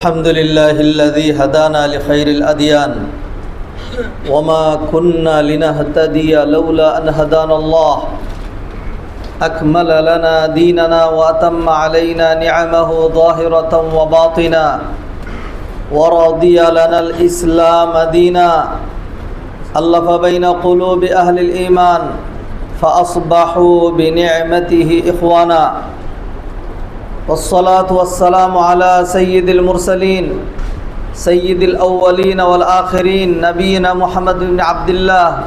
الحمد لله الذي هدانا لخير الأديان وما كنا لنهتدي لولا أن هدانا الله أكمل لنا ديننا وأتم علينا نعمه ظاهرة وباطنا ورضي لنا الإسلام دينا ألف بين قلوب أهل الإيمان فأصبحوا بنعمته إخوانا والصلاة والسلام على سيد المرسلين سيد الأولين والآخرين نبينا محمد بن عبد الله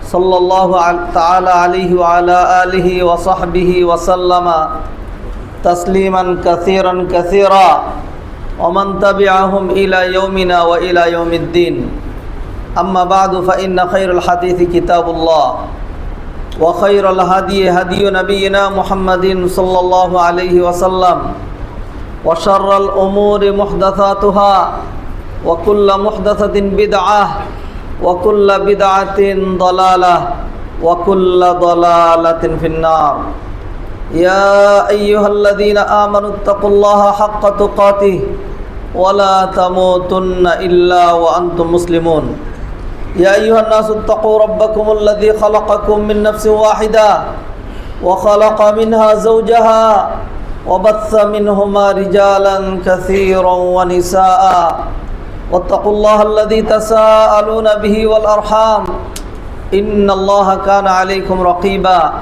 صلى الله تعالى عليه وعلى آله وصحبه وسلم تسليما كثيرا كثيرا ومن تبعهم إلى يومنا وإلى يوم الدين أما بعد فإن خير الحديث كتاب الله وخير الهدي هدي نبينا محمد صلى الله عليه وسلم وشر الأمور محدثاتها وكل محدثة بدعة وكل بدعة ضلالة وكل ضلالة في النار يا أيها الذين آمنوا اتقوا الله حق تقاته ولا تموتن إلا وأنتم مسلمون يا أيها الناس اتقوا ربكم الذي خلقكم من نفس واحدة وخلق منها زوجها وبث منهما رجالا كثيرا ونساء واتقوا الله الذي تساءلون به والأرحام إن الله كان عليكم رقيبا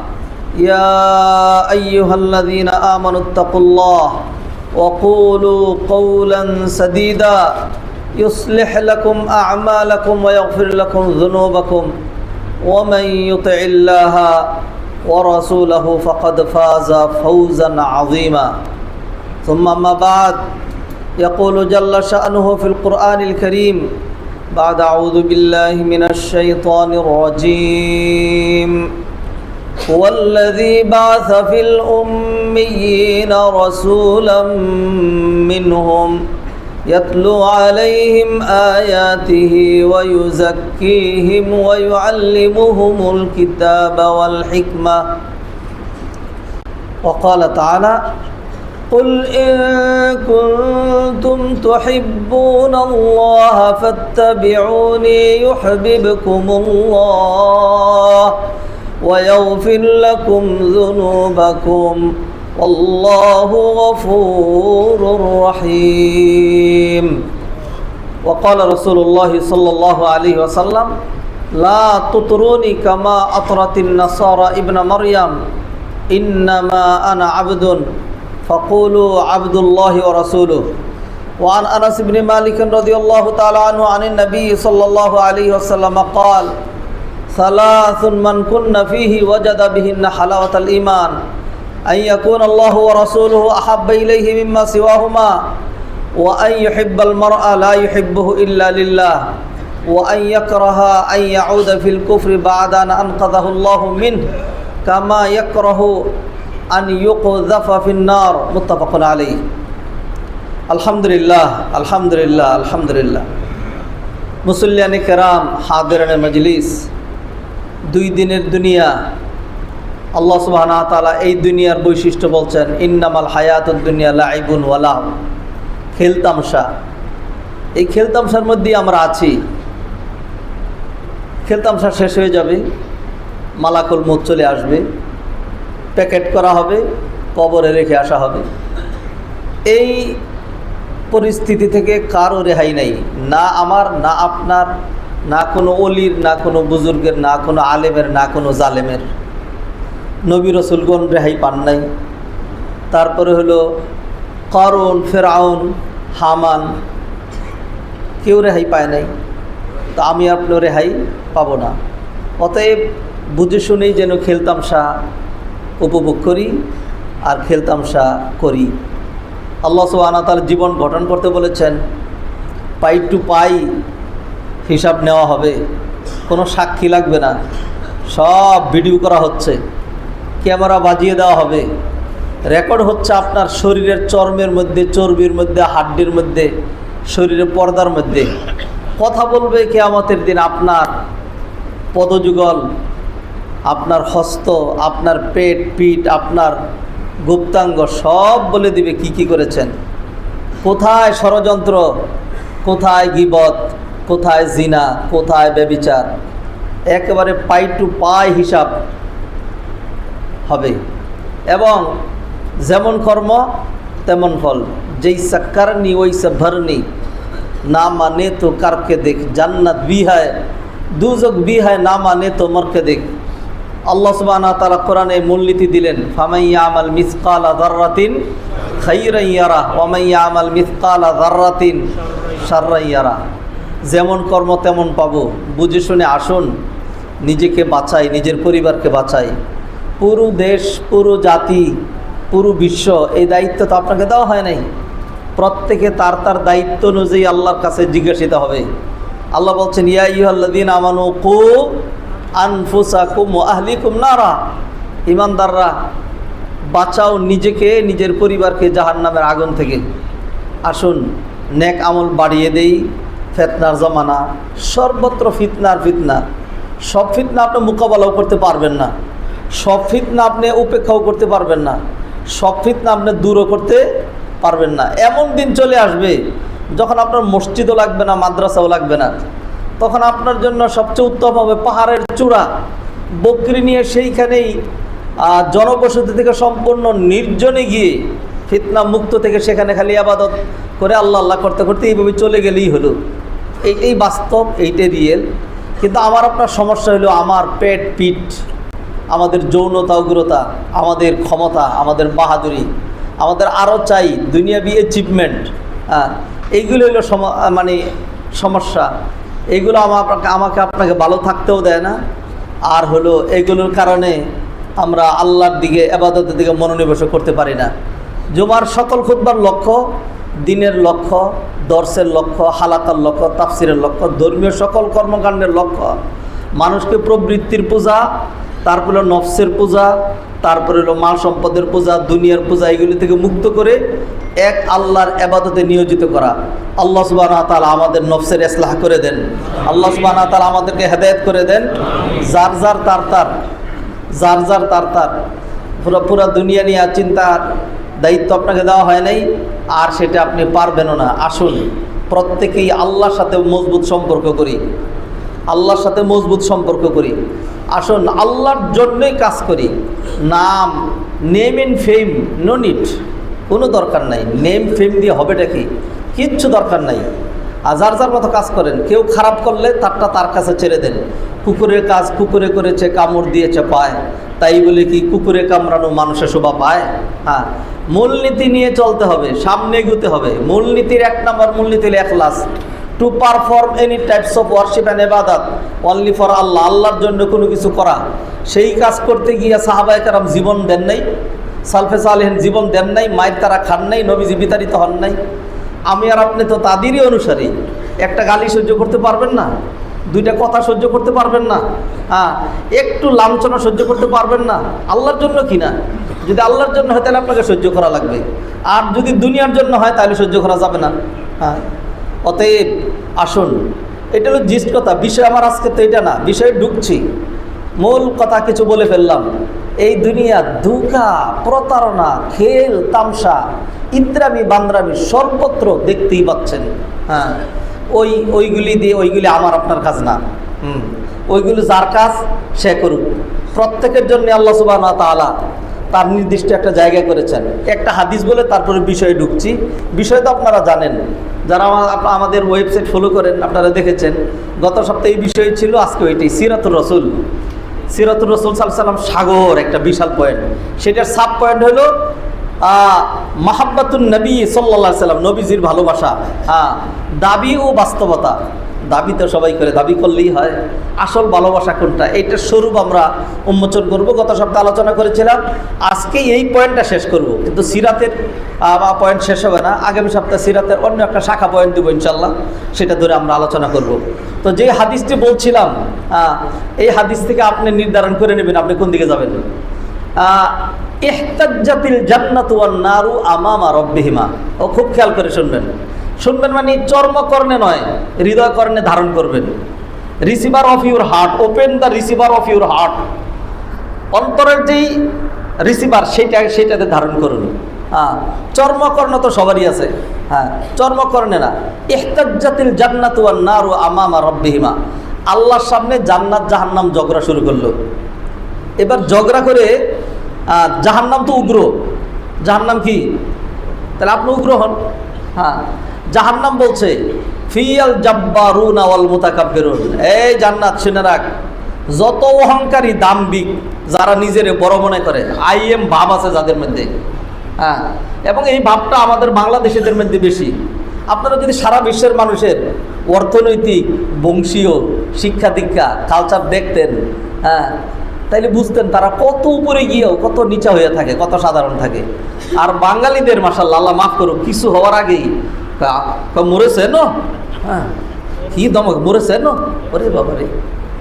يا أيها الذين آمنوا اتقوا الله وقولوا قولا سديدا يصلح لكم أعمالكم ويغفر لكم ذنوبكم ومن يطع الله ورسوله فقد فاز فوزا عظيما ثم ما بعد يقول جل شأنه في القرآن الكريم بعد أعوذ بالله من الشيطان الرجيم هو الذي بعث في الأميين رسولا منهم يتلو عليهم آياته ويزكيهم ويعلمهم الكتاب والحكمة وقال تعالى قل إن كنتم تحبون الله فاتبعوني يحببكم الله ويغفر لكم ذنوبكم والله غفور رحيم وقال رسول الله صلى الله عليه وسلم لا تطروني كما أطرت النصارى ابن مريم إنما أنا عبد فقولوا عبد الله ورسوله وعن أنس بن مالك رضي الله تعالى عنه عن النبي صلى الله عليه وسلم قال ثلاث من كن فيه وجد بهن حلاوة الإيمان أن يكون الله ورسوله أحب إليه مما سواهما وأن يحب المرء لا يحبه إلا لله وأن يكره أن يعود في الكفر بعد أن أنقذه الله منه كما يكره أن يقذف في النار متفق عليه الحمد لله الحمد لله الحمد لله মুসল্লিয়ান কিরাম হাজিরান মজলিস দুই দিনের দুনিয়া আল্লাহ সুবহানাহু ওয়া তাআলা এই দুনিয়ার বৈশিষ্ট্য বলছেন ইন্নামাল হায়াতুদ দুনিয়া লাইবুন ওয়া লাহব খেলতামশা এই খেলতামশার মধ্যেই আমরা আছি খেলতামশা শেষ হয়ে যাবে মালাকুল মউত চলে আসবে প্যাকেট করা হবে কবরে রেখে আসা হবে এই পরিস্থিতি থেকে কারো রেহাই নাই না আমার না আপনার না কোনো ওলির না কোনো বুজুর্গের না কোনো আলেমের না কোনো জালেমের নবী রসুলগণ রেহাই পান নাই তারপরে হলো কারুন ফেরাউন হামান কেউ রেহাই পায় নাই তো আমি আপনার রেহাই পাবো না অতএব বুঝে শুনেই যেন খেলতামশা উপভোগ করি আর খেলতামশা করি আল্লাহ সুবহানাহু ওয়া তাআলা জীবন গঠন করতে বলেছেন পাই টু পাই হিসাব নেওয়া হবে কোনো সাক্ষী লাগবে না সব ভিডিও করা হচ্ছে ক্যামেরা বাজিয়ে দেওয়া হবে রেকর্ড হচ্ছে আপনার শরীরের চর্মের মধ্যে চর্বির মধ্যে হাড্ডির মধ্যে শরীরের পর্দার মধ্যে কথা বলবে কিয়ামতের দিন আপনার পদযুগল আপনার হস্ত আপনার পেট পিঠ আপনার গুপ্তাঙ্গ সব বলে দিবে কি করেছেন কোথায় ষড়যন্ত্র, কোথায় গীবত, কোথায় জিনা, কোথায় ব্যভিচার, একেবারে পাই টু পাই হিসাব হবে। এবং যেমন কর্ম তেমন ফল। যেই সাক্কারনি ওই সে ভরনি, না মানে তো কারকে দেখ, জান্নাত ভি হ্যায় দুজক ভি হ্যায়, না মানে তো মরকে দেখ। আল্লাহ সুবহানাহু ওয়া তাআলা কোরআনে মূলনীতি দিলেন, ফামান ইয়ামাল মিসকালা যাররাতিন খাইরান ইয়ারা ওয়া মান ইয়ামাল মিসকালা যাররাতিন শাররান ইয়ারা। যেমন কর্ম তেমন পাবো, বুঝে শুনে আসুন, নিজেকে বাঁচাই, নিজের পরিবারকে বাঁচাই। পুরো দেশ, পুরো জাতি, পুরো বিশ্ব, এই দায়িত্ব তো আপনাকে দেওয়া হয় নাই। প্রত্যেকে তার তার দায়িত্ব অনুযায়ী আল্লাহর কাছে জিজ্ঞাসিত হবে। আল্লাহ বলছেন, ইয়া আইয়ুহাল্লাযীনা আমানু কু আনফুসাকুম ওয়া আহলিকুম নারা। ঈমানদাররা, বাঁচাও নিজেকে, নিজের পরিবারকে জাহান্নামের আগুন থেকে। আসুন নেক আমল বাড়িয়ে দেই। ফিতনার জমানা, সর্বত্র ফিতনার ফিতনা। সব ফিতনা আপনি মোকাবেলাও করতে পারবেন না, সব ফিতনা আপনি উপেক্ষাও করতে পারবেন না, সব ফিতনা আপনি দূরও করতে পারবেন না। এমন দিন চলে আসবে যখন আপনার মসজিদও লাগবে না, মাদ্রাসাও লাগবে না। তখন আপনার জন্য সবচেয়ে উত্তম হবে পাহাড়ের চূড়া, বকরি নিয়ে সেইখানেই জনবসতি থেকে সম্পূর্ণ নির্জনে গিয়ে ফিতনা মুক্ত থেকে সেখানে খালি আবাদত করে আল্লাহ আল্লাহ করতে করতে এইভাবে চলে গেলেই হলো। এইটাই বাস্তব, এইটাই রিয়েল। কিন্তু আমার আপনার সমস্যা হলো আমার পেট পিঠ, আমাদের যৌনতা, উগ্রতা, আমাদের ক্ষমতা, আমাদের বাহাদুরি, আমাদের আরও চাই দুনিয়াবি অ্যাচিভমেন্ট। এইগুলো হলো মানে সমস্যা। এইগুলো আমাকে আপনাকে ভালো থাকতেও দেয় না। আর হলো এগুলোর কারণে আমরা আল্লাহর দিকে, ইবাদতের দিকে মনোনিবেশ করতে পারি না। জুমার সকল খুতবার লক্ষ্য, দিনের লক্ষ্য, দর্শের লক্ষ্য, হালাকার লক্ষ্য, তাফসিরের লক্ষ্য, ধর্মীয় সকল কর্মকাণ্ডের লক্ষ্য মানুষকে প্রবৃত্তির পূজা, তারপরে নফসের পূজা, তারপরে হলো মাল সম্পদের পূজা, দুনিয়ার পূজা, এগুলি থেকে মুক্ত করে এক আল্লাহর ইবাদতে নিয়োজিত করা। আল্লাহ সুবহানাহু ওয়া তাআলা আমাদের নফসের ইসলাহ করে দেন। আল্লাহ সুবহানাহু ওয়া তাআলা আমাদেরকে হেদায়েত করে দেন। যার যার তার পুরা দুনিয়া নিয়ে চিন্তার দায়িত্ব আপনাকে দেওয়া হয় নাই, আর সেটা আপনি পারবেনও না। আসুন প্রত্যেকেই আল্লাহর সাথে মজবুত সম্পর্ক করি, আল্লাহর সাথে মজবুত সম্পর্ক করি। আসুন আল্লাহর জন্যই কাজ করি। Name and fame no need, কোনো দরকার নাই। নেম ফেম দিয়ে হবেটা কি? কিচ্ছু দরকার নাই। আর যার যার মতো কাজ করেন। কেউ খারাপ করলে তারটা তার কাছে ছেড়ে দেন। কুকুরের কাজ কুকুরে করেছে, কামড় দিয়েছে পায়, তাই বলে কি কুকুরে কামড়ানো মানুষের শোভা পায়? হ্যাঁ, মূলনীতি নিয়ে চলতে হবে, সামনে এগোতে হবে। মূলনীতির 1 নম্বর মূলনীতি হল ইখলাস। To perform any types of worship and ইবাদত অনলি ফর আল্লাহ, আল্লাহর জন্য কোনো কিছু করা। সেই কাজ করতে গিয়ে সাহাবায়ে কেরাম জীবন দেন নাই, সালফে সালেহিন জীবন দেন নাই, মায়ের তারা খান নাই, নবীজি বিতাড়িত হন নাই। আমি আর আপনি তো তাদেরই অনুসারী। একটা গালি সহ্য করতে পারবেন না, 2টা কথা সহ্য করতে পারবেন না, একটু লাঞ্ছনা সহ্য করতে পারবেন না। আল্লাহর জন্য কি না? যদি আল্লাহর জন্য হয় তাহলে আপনাকে সহ্য করা লাগবে, আর যদি দুনিয়ার জন্য হয় তাহলে সহ্য করা যাবে না। অতএব আসুন, এটা হলো জিস্ট কথা। বিষয় আমার আজকে তো এটা না, বিষয়ে ঢুকছি। মূল কথা কিছু বলে ফেললাম। এই দুনিয়া ধোঁকা, প্রতারণা, খেল তামসা, ইত্রামি বান্দ্রামি সর্বত্র দেখতেই পাচ্ছেন। ওইগুলি আমার আপনার কাজ না। ওইগুলি যার কাজ সে করুক। প্রত্যেকের জন্য আল্লাহ সুবহানাহু ওয়া তাআলা তার নির্দিষ্ট একটা জায়গা করেছেন। একটা হাদিস বলে তারপরে বিষয়ে ঢুকছি। বিষয় তো আপনারা জানেন, যারা আমাদের ওয়েবসাইট ফলো করেন আপনারা দেখেছেন। গত সপ্তাহে এই বিষয় ছিল, আজকে ওইটাই সিরাতুর রাসূল। সিরাতুর রাসূল সাল্লাল্লাহু আলাইহি ওয়াসাল্লাম সাগর, একটা বিশাল পয়েন্ট। সেটার সাব পয়েন্ট হলো মাহাব্বাতুন নবী সাল্লাল্লাহু আলাইহি ওয়াসাল্লাম, নবীজির ভালোবাসা। দাবি ও বাস্তবতা। দাবি তো সবাই করে, দাবি করলেই হয়। আসল ভালোবাসা কোনটা, এইটার স্বরূপ আমরা উন্মোচন করব। গত সপ্তাহে আলোচনা করেছিলাম, আজকে এই পয়েন্টটা শেষ করব। কিন্তু সিরাতের পয়েন্ট শেষ হবে না, আগামী সপ্তাহে সিরাতের অন্য একটা শাখা পয়েন্ট দেবো ইনশাল্লাহ, সেটা ধরে আমরা আলোচনা করব। তো যে হাদিসটি বলছিলাম, এই হাদিস থেকে আপনি নির্ধারণ করে নেবেন আপনি কোন দিকে যাবেন। ইহতাজ্জাতিল জান্নাতু ওয়ান নারু আমামা রাব্বিহিমা। ও খুব খেয়াল করে শুনবেন মানে চর্মকর্ণে নয়, হৃদয়কর্ণে ধারণ করবেন। Receiver of your heart, open the receiver of your heart. অন্তরের যেই রিসিভার সেটাতে ধারণ করুন। হ্যাঁ, চর্মকর্ণ তো সবারই আছে। হ্যাঁ, চর্মকর্ণে না। ইহতাজ্জাতিল জান্নাতু ওয়ান নারু আমামা রাব্বিহিমা, আল্লাহর সামনে জান্নাত জাহান্নাম ঝগড়া শুরু করলো। এবার ঝগড়া করে জাহান্নাম তো উগ্র, জাহান্নাম কি, তাহলে আপনি উগ্র হন। হ্যাঁ, জাহান্নাম বলছে ফিয়াল জাব্বারুনা ওয়াল মুতাকাব্বিরুন, এই জান্নাত শুনে রাখ, যত অহংকারী দাম্ভিক যারা নিজেরে বড় মনে করে, আইএম ভাব আছে যাদের মধ্যে। হ্যাঁ, এবং এই ভাবটা আমাদের বাংলাদেশিদের মধ্যে বেশি। আপনারা যদি সারা বিশ্বের মানুষের অর্থনৈতিক, বংশীয়, শিক্ষা দীক্ষা, কালচার দেখতেন, হ্যাঁ, তাইলে বুঝতেন তারা কত উপরে গিয়েও কত নিচা হয়ে থাকে, কত সাধারণ থাকে। আর বাঙালিদের মাশাআল্লাহ, আল্লাহ মাফ করুক, কিছু হওয়ার আগেই মরেছে ন, হ্যাঁ, কি দমক মরেছে ন, ওরে বাবারে,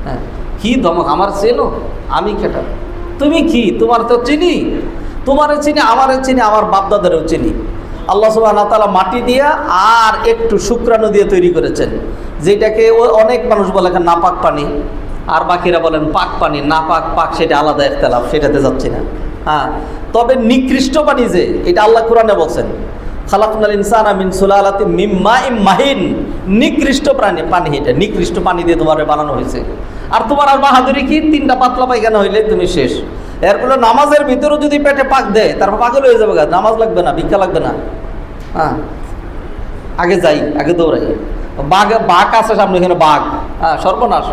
হ্যাঁ, কি দমক, আমার চেনো, আমি কেটা, তুমি কি, তোমার তো চিনি, তোমারে চিনি, আমারে চিনি, আমার বাপদাদারেও চিনি। আল্লাহ সুবহানাহু ওয়া তাআলা মাটি দিয়া আর একটু শুক্রাণু দিয়ে তৈরি করেছেন, যেটাকে অনেক মানুষ বলে নাপাক পানি, আর বাকিরা বলেন পাক পানি। নাপাক পাক সেটা আলাদা ইখতিলাফ, সেটাতে যাচ্ছি না। হ্যাঁ, তবে নিকৃষ্ট পানি যে, এটা আল্লাহ কোরআনে বলছেন, খালাকনাল ইনসানা মিন সুলালাতিন মিন মাইন মাহিন, নিকৃষ্ট পানি, এটা নিকৃষ্ট পানি দিয়ে তোমার বানানো হয়েছে। আর তোমার আর বাহাদুরি কি, 3টা পাতলা পায়খানা হইলে তুমি শেষ। এরপরে নামাজের ভিতরেও যদি পেটে পাক দেয়, তারপর পাগল হয়ে যাবে, নামাজ লাগবে না, ভিক্ষা লাগবে না। হ্যাঁ, আগে যাই, আগে দৌড়াই। বাঘ আছে সামনে, এখানে বাঘ, হ্যাঁ, সর্বনাশ।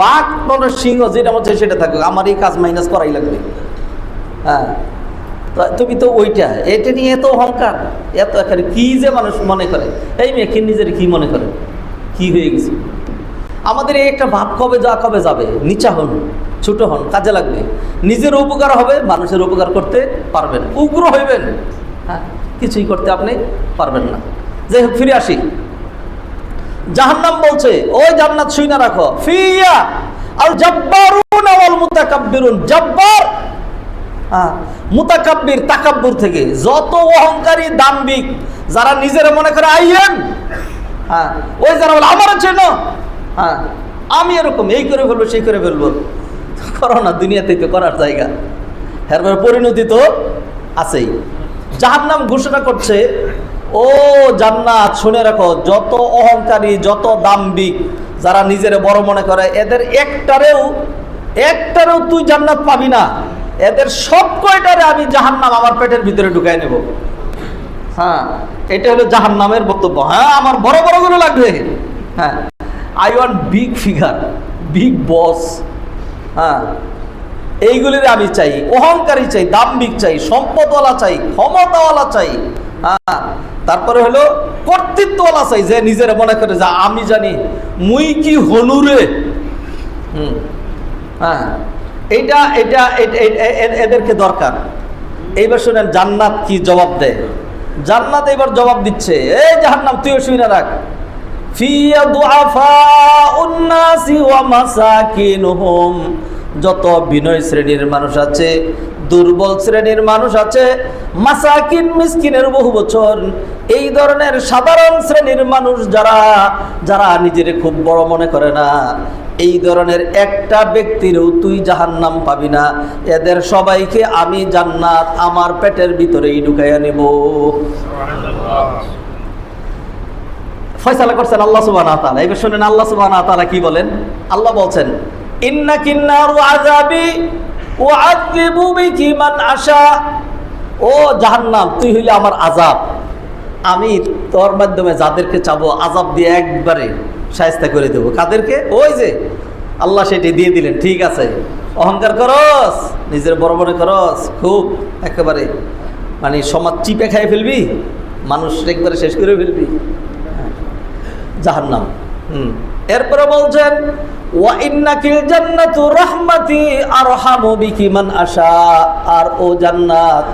বাঘ মানে সিংহ, যেটা মধ্যে সেটা থাকবে, আমার এই কাজ মাইনাস করাই লাগবে। হ্যাঁ, তুমি তো ওইটা, এটা নিয়ে এত অহংকার, এত এখানে কি যে মানুষ মনে করে, এই মেয়ে কি নিজের কি মনে করে, কি হয়ে গেছে আমাদের এই একটা ভাব, কবে যাবে, নিচা হন, ছোট হন, কাজে লাগবে, নিজের উপকার হবে, মানুষের উপকার করতে পারবেন। উগ্র হইবেন, হ্যাঁ, কিছুই করতে আপনি পারবেন না। যাই হোক, ফিরে আসি। জাহান্নাম বলছে, ওই জান্নাত শুইনা রাখো, ফিয়া আল জাব্বারুন ওয়াল মুতাকাব্বিরুন, জাব্বার, হ্যাঁ, মুতাকাব্বির তাকাব্বুর থেকে, যত অহংকারী দাম্ভিক যারা নিজের মনে করে আইয়েন, হ্যাঁ, ওই যারা বলে আমার চেনো, হ্যাঁ, আমি এরকম এই করে ফেলবো, সেই করে ফেলবো, করো না, দুনিয়াতে তো করার জায়গা, এর পরিণতি তো আছেই। জাহান্নাম ঘোষণা করছে, ও জান্নাত শুনে রাখো, যত অহংকারী, যত দাম্ভিক যারা নিজের বড় মনে করে, এদের একটারেও তুই জান্নাত পাবি না, এদের সব কয়টারে আমি জাহান্নাম আমার পেটের ভিতরে ঢুকাই নেব। হ্যাঁ, এটা হলো জাহান্নামের বক্তব্য। হ্যাঁ, আমার বড় বড়গুলো লাগবে, হ্যাঁ, I want big figure, big boss, হ্যাঁ, এইগুলির আমি চাই, অহংকারী চাই, দাম্ভিক চাই, সম্পদওয়ালা চাই, ক্ষমতাওয়ালা চাই, হ্যাঁ, তারপরে হলো কর্তৃত্বওয়ালা চাই, যে নিজের মনে করে যা আমি জানি, মুই কি হনুরে। হ্যাঁ, এইটা এদেরকে দরকার। এইবার শুনেন জান্নাত কি জবাব দেয়। জান্নাত এবার জবাব দিচ্ছে, এই জাহান্নাম তুইও শুনে রাখ, ফিয়া দুআফাউন নাসি ওয়া মাসাকিনহুম, যত বিনয় শ্রেণীর মানুষ আছে, দুর্বল শ্রেণীর মানুষ আছে, মাসাকিন মিসকিনের বহু বচন, এই ধরনের সাধারণ শ্রেণীর মানুষ যারা নিজের খুব বড় মনে করে না, এই ধরনের একটা ব্যক্তিরও তুই জাহান্নাম পাবি না, এদের সবাইকে আমি জান্নাত আমার পেটের ভিতরেই ঢুকাইয়া নেব। ফয়সালা করছেন আল্লাহ সুবহানাহু ওয়া তাআলা। এবার শুনেন আল্লাহ সুবহানাহু ওয়া তাআলা কি বলেন। আল্লাহ বলছেন, ইন্নাকিন নারু আযাবি উআযযিবু বিকি মান আশা, ও জাহান্নাম তুই হইলে আমার আযাব, আমি তোর মাধ্যমে যাদেরকে চাবো আযাব দিয়ে একবারে শায়েস্তা করে দেবো। কাদেরকে? ওই যে আল্লাহ সেটি দিয়ে দিলেন। ঠিক আছে, অহংকার করস, নিজের বড় মনে করস, খুব একেবারে মানে সমাজ চিপে খাই ফেলবি, মানুষ একবারে শেষ করে ফেলবি, জাহান্নাম। এরপরে বলছেন, ওয়া ইন্নাকিল জান্নাতু রাহমাতি আরহামু বিকি মান আশা, আর ও জান্নাত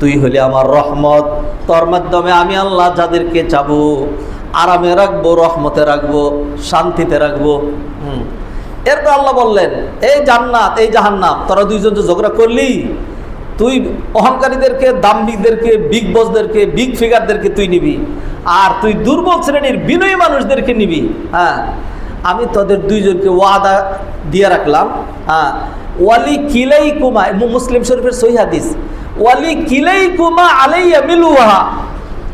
তুই হলে আমার রহমত, তোর মাধ্যমে আমি আল্লাহ যাদেরকে চাবো আরামে রাখবো, রহমতে রাখবো, শান্তিতে রাখবো। এরপর আল্লাহ বললেন, এই জান্নাত এই জাহান্নাম তোরা দুইজন যে ঝগড়া করলি, তুই অহংকারীদেরকে, দাম্ভিকদেরকে, বিগ বসদেরকে, বিগ ফিগারদেরকে তুই নিবি, আর তুই দুর্বল শ্রেণীর বিনয়ী মানুষদেরকে নিবি। হ্যাঁ, আমি তোদের দুইজনকে ওয়াদা দিয়ে রাখলাম। হ্যাঁ, ওয়ালি কিলাই কুমা, মুসলিম শরীফের সহিহ হাদিস, ওয়ালি কিলাইকুমা আলাইয়া মিলুহা,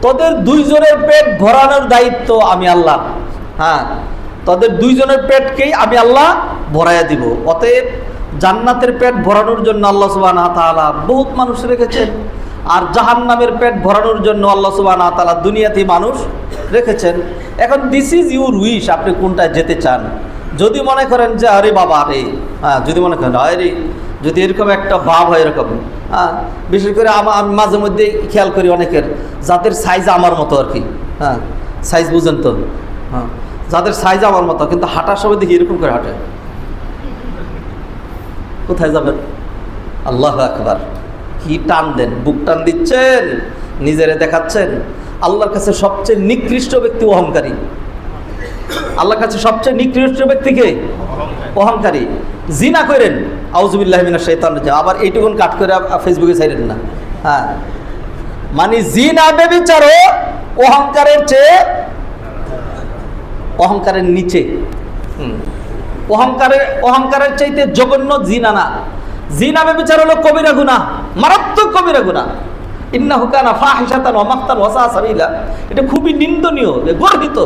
তোদের দুইজনের পেট ভরানোর দায়িত্ব আমি আল্লাহ। হ্যাঁ, তোদের দুইজনের পেটকেই আমি আল্লাহ ভরাইয়া দিব। অতএব জান্নাতের পেট ভরানোর জন্য আল্লাহ সুবহানাহু ওয়া তাআলা বহুত মানুষ রেখেছেন, আর জাহান্নামের পেট ভরানোর জন্য আল্লাহ সুবহানাহু ওয়া তাআলা দুনিয়াতে মানুষ রেখেছেন। এখন দিস ইজ ইউর উইশ, আপনি কোনটায় যেতে চান। যদি মনে করেন যে আরে বাবা আরে, হ্যাঁ, যদি মনে করেন আরে, যদি এরকম একটা ভাব হয় এরকম, হ্যাঁ, বিশেষ করে আমি মাঝে মধ্যে খেয়াল করি অনেকের যাদের সাইজ আমার মতো আর কি, হ্যাঁ, সাইজ বুঝেন তো, হ্যাঁ, যাদের সাইজ আমার মতো কিন্তু হাঁটার সময় দেখি এরকম করে হাঁটে। কোথায় যাবেন? আল্লাহু আকবার, কি টান দেন, বুক টান দিচ্ছেন, নিজেরে দেখাচ্ছেন। আল্লাহর কাছে সবচেয়ে নিকৃষ্ট ব্যক্তি অহংকারী। আল্লাহর কাছে সবচেয়ে নিকৃষ্ট ব্যক্তিকে অহংকারী। জিনা করেন, আউযুবিল্লাহি মিনাশ শাইতানির রাজিম, আবার এইটুকুন কাট করে ফেসবুকে ছাইরেন না। হ্যাঁ, মানে জিনা ব্যভিচারও অহংকারের চেয়ে, অহংকারের নিচে। অহংকারের চাইতে জঘন্য জিনা না। জিনা ব্যভিচার হলো কবিরা গুনাহ, মারাত্মক কবিরা গুনাহ। ইন্নাহু কানা ফাহিশাতান ওয়া মাকতান ওয়া সাআ সাবিলা, এটা খুবই নিন্দনীয়, গর্হিত।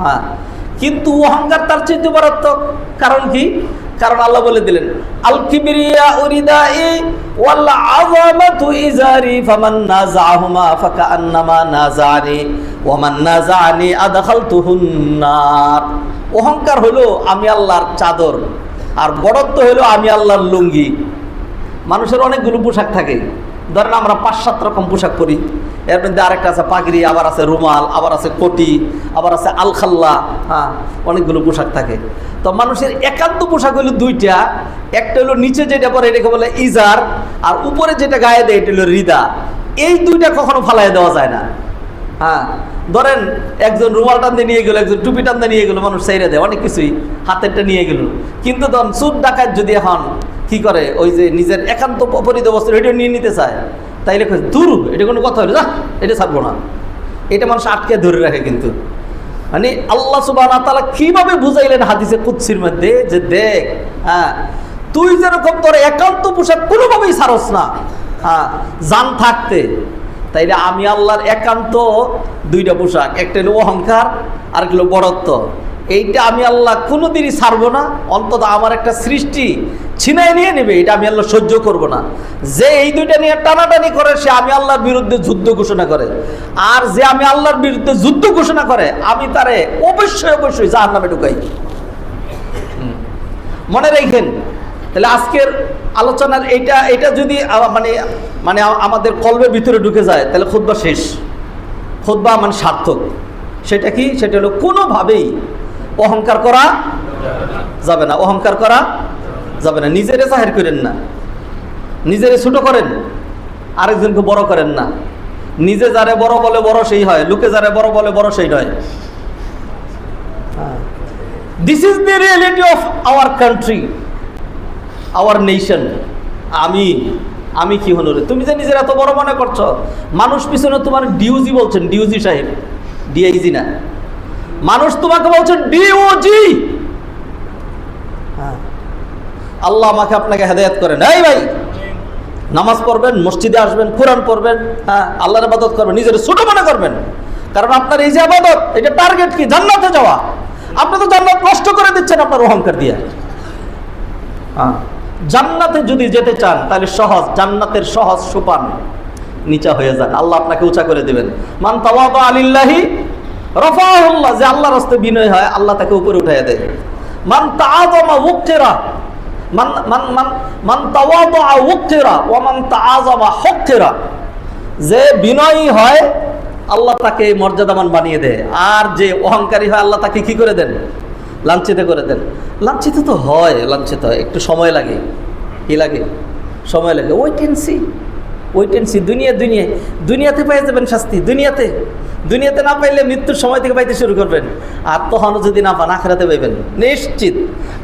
হ্যাঁ, কিন্তু অহংকার তার চাইতে মারাত্মক। কারণ কি? কারণ আল্লাহ বলে দিলেন, আল কিবরিয়া উরিদাই ওয়াল আযামাতু ইজারি ফামান নাযাহুমা ফাকান্নামা নাযানি ওয়া মান নাযানি আদখালতুহুন নার। অহংকার হলো আমি আল্লাহর চাদর, আর বড়ত্ব হলো আমি আল্লাহর লুঙ্গি। মানুষের অনেকগুলো পোশাক থাকে, ধরেন আমরা 5-7 রকম পোশাক পরি, এর মধ্যে আরেকটা আছে পাগড়ি, আবার আছে রুমাল, আবার আছে কোটি, আবার আছে আলখাল্লা। হ্যাঁ, অনেকগুলো পোশাক থাকে। তো মানুষের একান্ত পোশাক হলো দুইটা, একটা হলো নিচে যেটা পরে এটাকে বলে ইজার, আর উপরে যেটা গায়ে দেয় এটা হলো রিদা। এই দুইটা কখনো ফালাই দেওয়া যায় না। হ্যাঁ, ধরেন একজন রুমাল টানতে নিয়ে গেল, একজন টুপি টানতে নিয়ে গেল, মানুষ চাইরা দেয় অনেক কিছুই, হাতেরটা নিয়ে গেল। কিন্তু তখন চোর ডাকাত যদি এখন কি করে, ওই যে নিজের একান্ত অপরিধ বস্ত্র এটা নিয়ে নিতে চায়, তাইলে দূর, এটা কোনো কথা হলো, যা এটা ছাড়বো না। এটা মানুষ আটকে ধরে রাখে। কিন্তু মানে আল্লাহ সুবহানাহু ওয়া তাআলা কিভাবে বুঝাইলেন হাদিসে কুদসির মধ্যে, যে দেখ, হ্যাঁ, তুই যেরকম তোর একান্ত পোশাক কোনোভাবেই ছাড়স না, হ্যাঁ, জান থাকতে, তাইলে আমি আল্লাহর একান্ত দুইটা পোশাক, একটা হলো অহংকার আর একটা হলো বড়ত্ব। এইটা আমি আল্লাহ কোনোদিনই ছাড়বো না। অন্তত আমার একটা সৃষ্টি ছিনাই নিয়ে নেবে, এটা আমি আল্লাহ সহ্য করব না। যে এই দুইটা নিয়ে টানাটানি করে, সে আমি আল্লাহর বিরুদ্ধে যুদ্ধ ঘোষণা করে। আর যে আমি আল্লাহর বিরুদ্ধে যুদ্ধ ঘোষণা করে, আমি তারে অবশ্যই অবশ্যই জাহান্নামে ঢুকাই। মনে রাখেন, তাহলে আজকের আলোচনার এটা যদি মানে আমাদের কলবের ভিতরে ঢুকে যায়, তাহলে খুতবা শেষ, খুতবা মানে সার্থক। সেটা কি? সেটা হলো কোনোভাবেই অহংকার করা যাবে না, অহংকার করা যাবে না। নিজেরে জাহির করেন না, নিজেরে ছোট করেন, আরেকজনকে বড় করেন না। নিজে যারে বড় বলে বড় সেই হয়, লোকে যারে বড় বলে বড় সেই নয়। This is the reality of our country, hour nation. আমি কি হলো রে? তুমি যে নিজের এত বড় মনে করছো, মানুষ পিছনে তোমার ডিউজি বলছেন, ডিউজি সাহেব, ডিআইজি না, মানুষ তোমাকে বলছেন ডিওজি। আল্লাহ আমাকে আপনাকে হেদায়েত করেন। এই ভাই, নামাজ পড়বেন, মসজিদে আসবেন, কোরআন পড়বেন, হ্যাঁ, আল্লাহর ইবাদত করবেন, নিজের ছোট মনে করবেন। কারণ আপনার এই যে ইবাদত, এটা টার্গেট কি? জান্নাতে যাওয়া। আপনি তো জান্নাত নষ্ট করে দিচ্ছেন আপনার অহংকার দিয়ে। জান্নাতে যদি যেতে চান, তাহলে সহজ, জান্নাতের সহজ সোপান, নিচা হয়ে যান, আল্লাহ আপনাকে উঁচা করে দিবেন। মান তাওয়াদা লিল্লাহি রাফাহুল্লাহ, যে আল্লাহর রাস্তায় বিনয় হয়, আল্লাহ তাকে উপরে উঠাইয়া দেয়। মান তাআযামা ওয়াক্তিরা, মান তাওয়াদা ওয়াক্তিরা ওয়া মান তাআযামা হুক্তিরা, যে বিনয়ী হয় আল্লাহ তাকে মর্যাদাবান বানিয়ে দেয়, আর যে অহংকারী হয় আল্লাহ তাকে কি করে দেন? লাঞ্ছিত করে দেন। লাঞ্ছিত তো হয়, লাঞ্ছিত হয়, একটু সময় লাগে। কি লাগে? সময় লাগে। Wait and see. দুনিয়াতে পেয়ে যাবেন শাস্তি। দুনিয়াতে না পাইলে মৃত্যুর সময় থেকে পাইতে শুরু করবেন, আর তখনও যদি না পান আখিরাতে পাইবেন নিশ্চিত।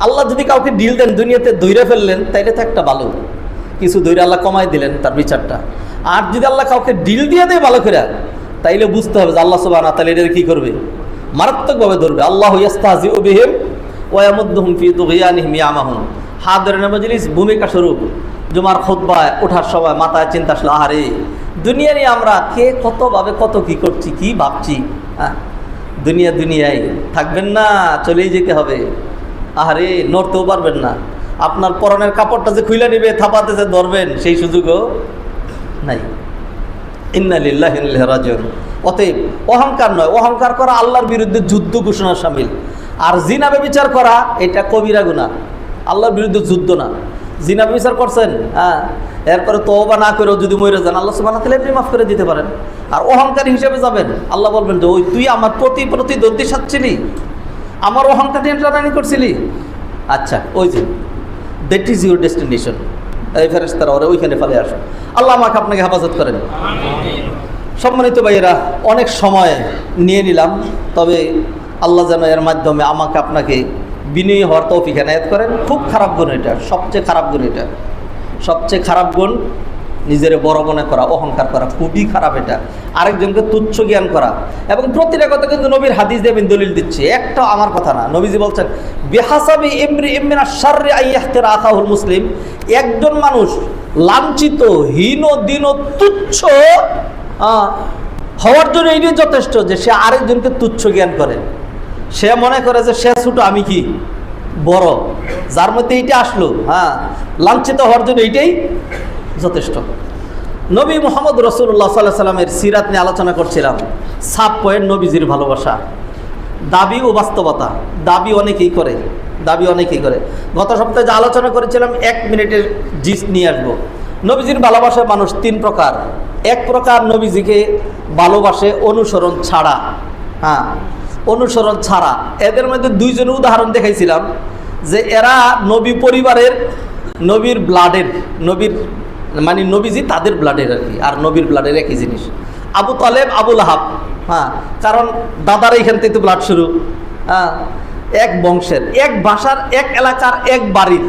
আল্লাহ যদি কাউকে ডিল দেন, দুনিয়াতে ধৈর্য ফেললেন, তাইলে তো একটা ভালো কিছু ধৈর্য আল্লাহ কমাই দিলেন তার বিচারটা। আর যদি আল্লাহ কাউকে ডিল দিয়ে দেয় ভালো করে, তাইলে বুঝতে হবে যে আল্লাহ সুবহানাহু ওয়া তাআলা এদের কি করবে? মারাত্মকভাবে ধরবে। আল্লাহু ইস্তাহজিউ বিহিম ওয়া ইয়ামুদ্দুহুম ফি তুগয়ানিহিম ইয়ামাহুন। হাদিরিন মাজলিস, ভূমিকা স্বরূপ জুমার খুতবায় ওঠার সময় মাথায় চিন্তা আসলো, আরে দুনিয়ারই আমরা কে কতভাবে কত কি করছি, কি ভাবছি। হ্যাঁ, দুনিয়ায় থাকবেন না, চলেই যেতে হবে। আরে নড়তেও পারবেন না, আপনার পরনের কাপড়টা যে খুলে নিবে, থাপাতে যে ধরবেন সেই সুযোগও নাই। ইন্না লিল্লাহি ওয়া ইন্না ইলাইহি রাজিউন। অতএব অহংকার নয়, অহংকার করা আল্লাহর বিরুদ্ধে যুদ্ধ ঘোষণা শামিল। আর জিনা ব্যভিচার করা এটা কবিরা গুনাহ, আল্লাহর বিরুদ্ধে যুদ্ধ না। জিনা ব্যভিচার করছেন, হ্যাঁ, এরপরে তওবা না করেও যদি মরে যান, আল্লাহ সুবহানাহু ওয়া তাআলা এমনি মাফ করে দিতে পারেন। আর অহংকারী হিসেবে যাবেন, আল্লাহ বলবেন যে ওই তুই আমার প্রতিদ্বন্দ্বী সাচ্ছিলি, আমার অহংকার টানাটানি করছিলি, আচ্ছা ওই যে দ্যাট ইজ ইউর ডেস্টিনেশন। এই ফেরেশতারা ওরা ওইখানে ফেলে আসো। আল্লাহ আমাকে আপনাকে হেফাজত করেন। সম্মানিত ভাইয়েরা, অনেক সময় নিয়ে নিলাম, তবে আল্লাহ যেন এর মাধ্যমে আমাকে আপনাকে বিনয়ী হওয়ার তৌফিক এনায়েত করেন। খুব খারাপ গুণ এটা, সবচেয়ে খারাপ গুণ এটা, সবচেয়ে খারাপ গুণ নিজের বড় মনে করা, অহংকার করা, খুবই খারাপ এটা। আরেকজনকে তুচ্ছ জ্ঞান করা। এবং প্রতিটা কথা কিন্তু নবীর হাদিস দিয়ে আমি দলিল দিচ্ছি, একটা আমার কথা না। নবীজি বলছেন বিহাসাবি ইমরিইম মিনাশ শাররি আন ইয়াহতিরা আখাহুল মুসলিম, একজন মানুষ লাঞ্ছিত, হীন, দীন, তুচ্ছ হওয়ার জন্য এইটাই যথেষ্ট যে সে আরেকজনকে তুচ্ছ জ্ঞান করে। সে মনে করে যে সে ছোট, আমি কি বড়। যার মধ্যে এইটা আসলো, হ্যাঁ, লাঞ্ছিত হওয়ার জন্য এইটাই যথেষ্ট। নবী মুহাম্মদ রাসূলুল্লাহ সাল্লাল্লাহু আলাইহি সাল্লামের সিরাত নিয়ে আলোচনা করছিলাম। সাব পয়েন্ট নবীজির ভালোবাসা, দাবি ও বাস্তবতা। দাবি অনেকেই করে, গত সপ্তাহে যে আলোচনা করেছিলাম 1 মিনিটের জিস্ট নিয়ে আসবো। নবীজির ভালোবাসায় মানুষ 3 প্রকার। এক প্রকার নবীজিকে ভালোবাসে অনুসরণ ছাড়া, হ্যাঁ, অনুসরণ ছাড়া। এদের মধ্যে 2 জনের উদাহরণ দেখাইছিলাম যে এরা নবী পরিবারের, নবীর ব্লাডের, নবীর মানে নবীজি তাদের ব্লাডের আর কি, আর নবীর ব্লাডের একই জিনিস। আবু তালেব, আবু লাহাব, হ্যাঁ, কারণ দাদার এইখান থেকে তো ব্লাড শুরু, হ্যাঁ, এক বংশের, এক ভাষার, এক এলাকার, এক বাড়ির,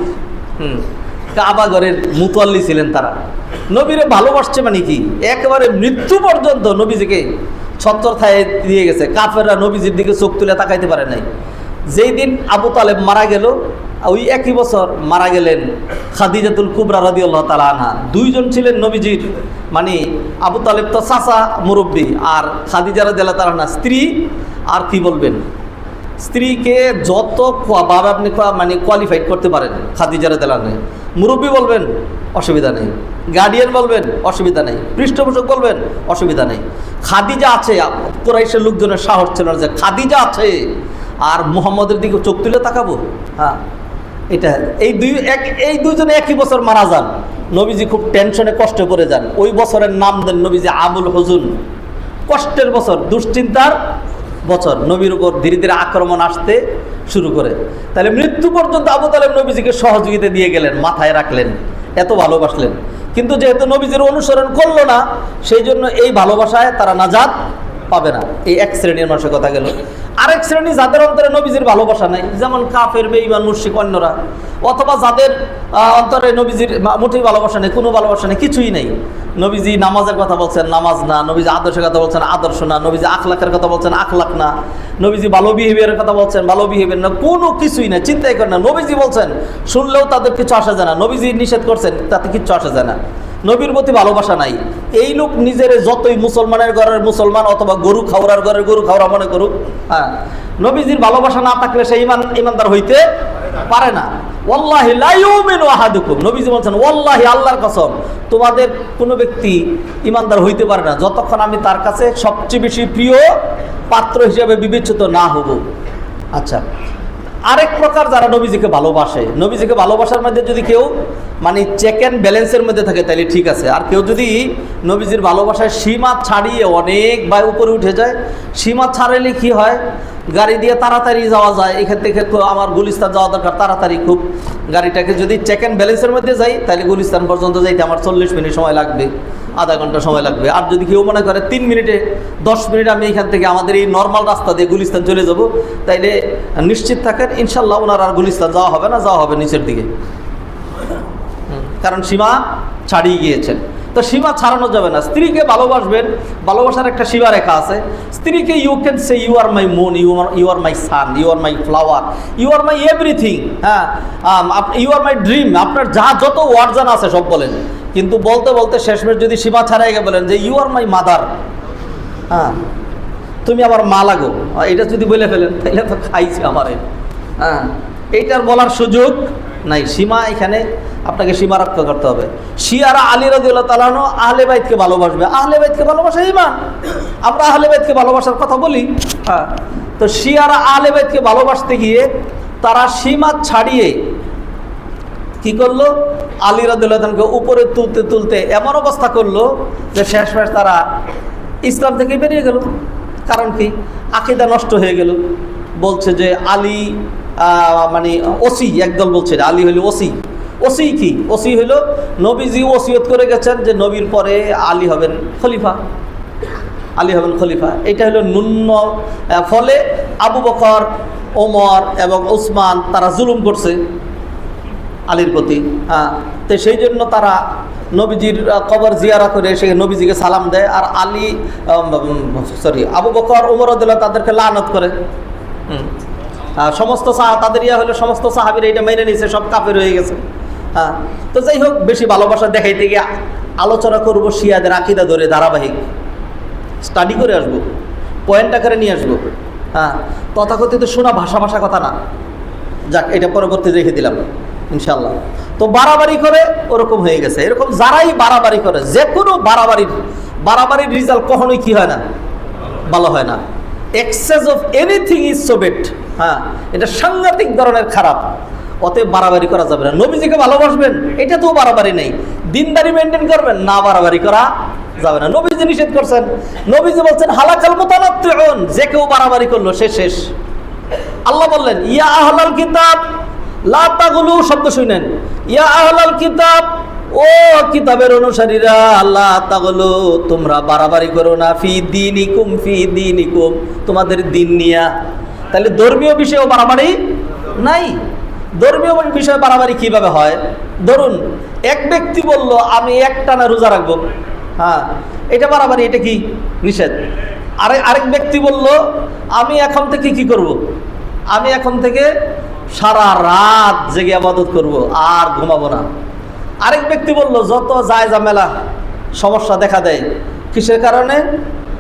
কাবা ঘরের মুতাল্লি ছিলেন তারা। নবীরে ভালোবাসছে মানে কি, একেবারে মৃত্যু পর্যন্ত নবীজিকে ছত্তর ছায়ে দিয়ে গেছে। কাফেররা নবীজির দিকে চোখ তুলে তাকাইতে পারে নাই। যেই দিন আবু তালেব মারা গেল, ওই একই বছর মারা গেলেন খাদিজাতুল কুবরা রাদিয়াল্লাহু তাআলা আনহা। 2 জন ছিলেন নবীজির, মানে আবু তালেব তো চাচা মুরব্বী, আর খাদিজা রাদিয়াল্লাহু তাআলা আনহা স্ত্রী। আর কি বলবেন, স্ত্রীকে যত ভাবে আপনি মানে কোয়ালিফাইড করতে পারেন, খাদিজা রাদিয়াল্লাহু আনহা। মুরব্বী বলবেন, অসুবিধা নেই। গার্ডিয়ান বলবেন, অসুবিধা নেই। পৃষ্ঠপোষক বলবেন, অসুবিধা নেই। খাদিজা আছে, কুরাইশের লোকজনের সাহস ছিল না যে খাদিজা আছে আর মুহাম্মদের দিকে চোখ তুলে তাকাবো। হ্যাঁ, এটা এই দুইজনে একই বছর মারা যান। নবীজি খুব টেনশনে, কষ্টে পড়ে যান। ওই বছরের নাম দেন নবীজি আবুল হুজুন, কষ্টের বছর, দুশ্চিন্তার বছর। নবীর উপর ধীরে ধীরে আক্রমণ আসতে শুরু করে। তাহলে মৃত্যু পর্যন্ত আবু তালেব নবীজিকে সহযোগিতা দিয়ে গেলেন, মাথায় রাখলেন, এত ভালোবাসলেন। কিন্তু যেহেতু নবীজির অনুসরণ করলো না, সেই জন্য এই ভালোবাসায় তারা নাজাত পাবে না। এই এক শ্রেণীর মানুষের কথা গেল। আরেক শ্রেণী যাদের অন্তরে নবীজির ভালোবাসা নাই, যেমন কাফের, বেঈমান, মুশরিক, অন্যরা, অথবা যাদের অন্তরে নবীজির মোটেই ভালোবাসা নেই, কোনো ভালোবাসা নেই, কিছুই নেই। নবীজি নামাজের কথা বলছেন, নামাজ না। নবীজি আদর্শের কথা বলছেন, আদর্শ না। নবীজি আখলাকের কথা বলছেন, আখলাক না। নবীজি ভালো বিহেভিয়ারের কথা বলছেন, ভালো বিহেভিয়ার না। কোনো কিছুই না, চিন্তাই করেন না। নবীজি বলছেন, শুনলেও তাদের কিছু আসা যায় না। নবীজি নিষেধ করছেন, তাতে কিচ্ছু আসা যায় না। নবীর প্রতি ভালোবাসা নাই। এই লোক নিজের যতই মুসলমানের ঘরের মুসলমান অথবা গরু খাওয়ার ঘরের গরু খাওয়া মনে করুক, হ্যাঁ, নবীজির ভালোবাসা না থাকলে সে ইমানদার হইতে পারে না। ওয়াল্লাহি লা ইউমিনু আহাদুকুম, নবীজি বলছেন, ওয়াল্লাহি, আল্লাহর কসম, তোমাদের কোনো ব্যক্তি ইমানদার হইতে পারে না যতক্ষণ আমি তার কাছে সবচেয়ে বেশি প্রিয় পাত্র হিসেবে বিবেচিত না হব। আচ্ছা, আরেক প্রকার যারা নবীজিকে ভালোবাসে, নবীজিকে ভালোবাসার মধ্যে যদি কেউ মানে চেক অ্যান্ড ব্যালেন্সের মধ্যে থাকে তাহলে ঠিক আছে। আর কেউ যদি নবীজির ভালোবাসায় সীমা ছাড়িয়ে অনেক বাই উপরে উঠে যায়, সীমা ছাড়াইলে কি হয়, গাড়ি দিয়ে তাড়াতাড়ি যাওয়া যায়। এখান থেকে আমার গুলিস্তান যাওয়া দরকার তাড়াতাড়ি খুব, গাড়িটাকে যদি চেক অ্যান্ড ব্যালেন্সের মধ্যে যাই তাহলে গুলিস্তান পর্যন্ত যাইতে আমার 40 মিনিট সময় লাগবে, আধা ঘন্টা সময় লাগবে। আর যদি কেউ মনে করে 3 মিনিটে 10 মিনিট আমি এখান থেকে আমাদের এই নর্মাল রাস্তা দিয়ে গুলিস্তান চলে যাব, তাইলে নিশ্চিত থাকেন ইনশাল্লাহ ওনার আর গুলিস্তান যাওয়া হবে না, যাওয়া হবে নিচের দিকে, কারণ সীমা ছাড়িয়ে গিয়েছেন। তো সীমা ছাড়ানো যাবে না। স্ত্রীকে ভালোবাসবেন, ভালোবাসার একটা সীমা রেখা আছে। স্ত্রীকে you can say you are my moon, you are my sun, you are my flower, you are my everything, হ্যাঁ, ইউ আর মাই ড্রিম, আপনার যা যত ওয়ার্ড জানা আছে সব বলেন। কিন্তু বলতে বলতে শেষমেশ যদি সীমা ছাড়াই গিয়ে বলেন যে ইউ আর মাই মাদার, হ্যাঁ, তুমি আমার মা লাগো, এটা যদি বলে ফেলেন তাহলে তো খাইছে আমারে, হ্যাঁ, এইটার বলার সুযোগ নাই। সীমা এখানে আপনাকে সীমা রক্ষা করতে হবে। শিয়ারা আলী রাদিয়াল্লাহু তাআলা আনহু আহলে বাইতকে ভালোবাসবে, আহলে বাইতকে ভালোবাসা ঈমান। আমরা আহলে বাইতকে ভালোবাসার কথা বলি, হ্যাঁ, তো শিয়ারা আহলে বাইতকে ভালোবাসতে গিয়ে তারা সীমা ছাড়িয়ে কি করলো, আলী রাদিয়াল্লাহু তাআলাকে উপরে তুলতে তুলতে এমন অবস্থা করলো যে শেষমেশ তারা ইসলাম থেকে বেরিয়ে গেল। কারণ কি, আকীদা নষ্ট হয়ে গেল। বলছে যে আলী মানে ওসি, একদল বলছে আলী হইল ওসি। ওসি কি, ওসি হইল নবীজি ওসিয়ত করে গেছেন যে নবীর পরে আলী হবেন খলিফা, আলী হবেন খলিফা। এটা হলো ন্যূন। ফলে আবু বকর, ওমর এবং উসমান তারা জুলুম করছে আলীর প্রতি, হ্যাঁ। তো সেই জন্য তারা নবীজির কবর জিয়ারা করে সে নবীজিকে সালাম দেয়, আর আলী আবু বকর, ওমর রাদিয়াল্লাহু তাদেরকে লানত করে। সমস্ত তাদের হলো সমস্ত সাহাবীরা এটা মেনে নিয়েছে, সব কাফের হয়ে গেছে, হ্যাঁ। তো যাই হোক, বেশি ভালোবাসা দেখাইতে গিয়ে আলোচনা করব শিয়াদের আকীদা ধরে, ধারাবাহিক স্টাডি করে আসবো, পয়েন্ট আকারে নিয়ে আসবো, হ্যাঁ। তথাকথিত শোনা ভাষা কথা না, যাক, এটা পরবর্তী রেখে দিলাম ইনশাল্লাহ। তো বাড়াবাড়ি করে ওরকম হয়ে গেছে। এরকম যারাই বাড়াবাড়ি করে, যে কোনো বাড়াবাড়ির রেজাল্ট কখনোই কি হয় না, ভালো হয় না। Access of anything is so bad, হ্যাঁ, এটা সাংঘাতিক ধরনের খারাপ। অতএব বাড়াবাড়ি করা যাবে না। নবীজিকে ভালোবাসবেন, এটা তো বাড়াবাড়ি নেই। দিনদারি মেনটেন করবেন, না বাড়াবাড়ি করা যাবে না। নবীজি নিষেধ করছেন, নবীজি বলছেন হালাকাল মুতানাত্তিউন, যে কেউ বাড়াবাড়ি করলো সে শেষ। আল্লাহ বললেন ইয়া আহলাল কিতাব লা তাগুলু, শব্দ শুনেন, ইয়া আহলাল কিতাব, ও কিতাবের অনুসারীরা, লা তাগুলু, তোমরা বাড়াবাড়ি করো না, ফি দীনিকুম, তোমাদের দিন নিয়া। তাহলে ধর্মীয় বিষয়েও বাড়াবাড়ি নাই। ধর্মীয় বিষয়ে বাড়াবাড়ি কিভাবে হয়? ধরুন এক ব্যক্তি বলল আমি একটানা রোজা রাখবো, হ্যাঁ, এটা বাড়াবাড়ি, এটা কি নিষেধ। আরেক ব্যক্তি বলল আমি এখন থেকে কি করব, আমি এখন থেকে সারা রাত জেগে ইবাদত করব, আর ঘুমাবো না। আরেক ব্যক্তি বলল যত যায় ঝামেলা সমস্যা দেখা দেয়, কিসের কারণে?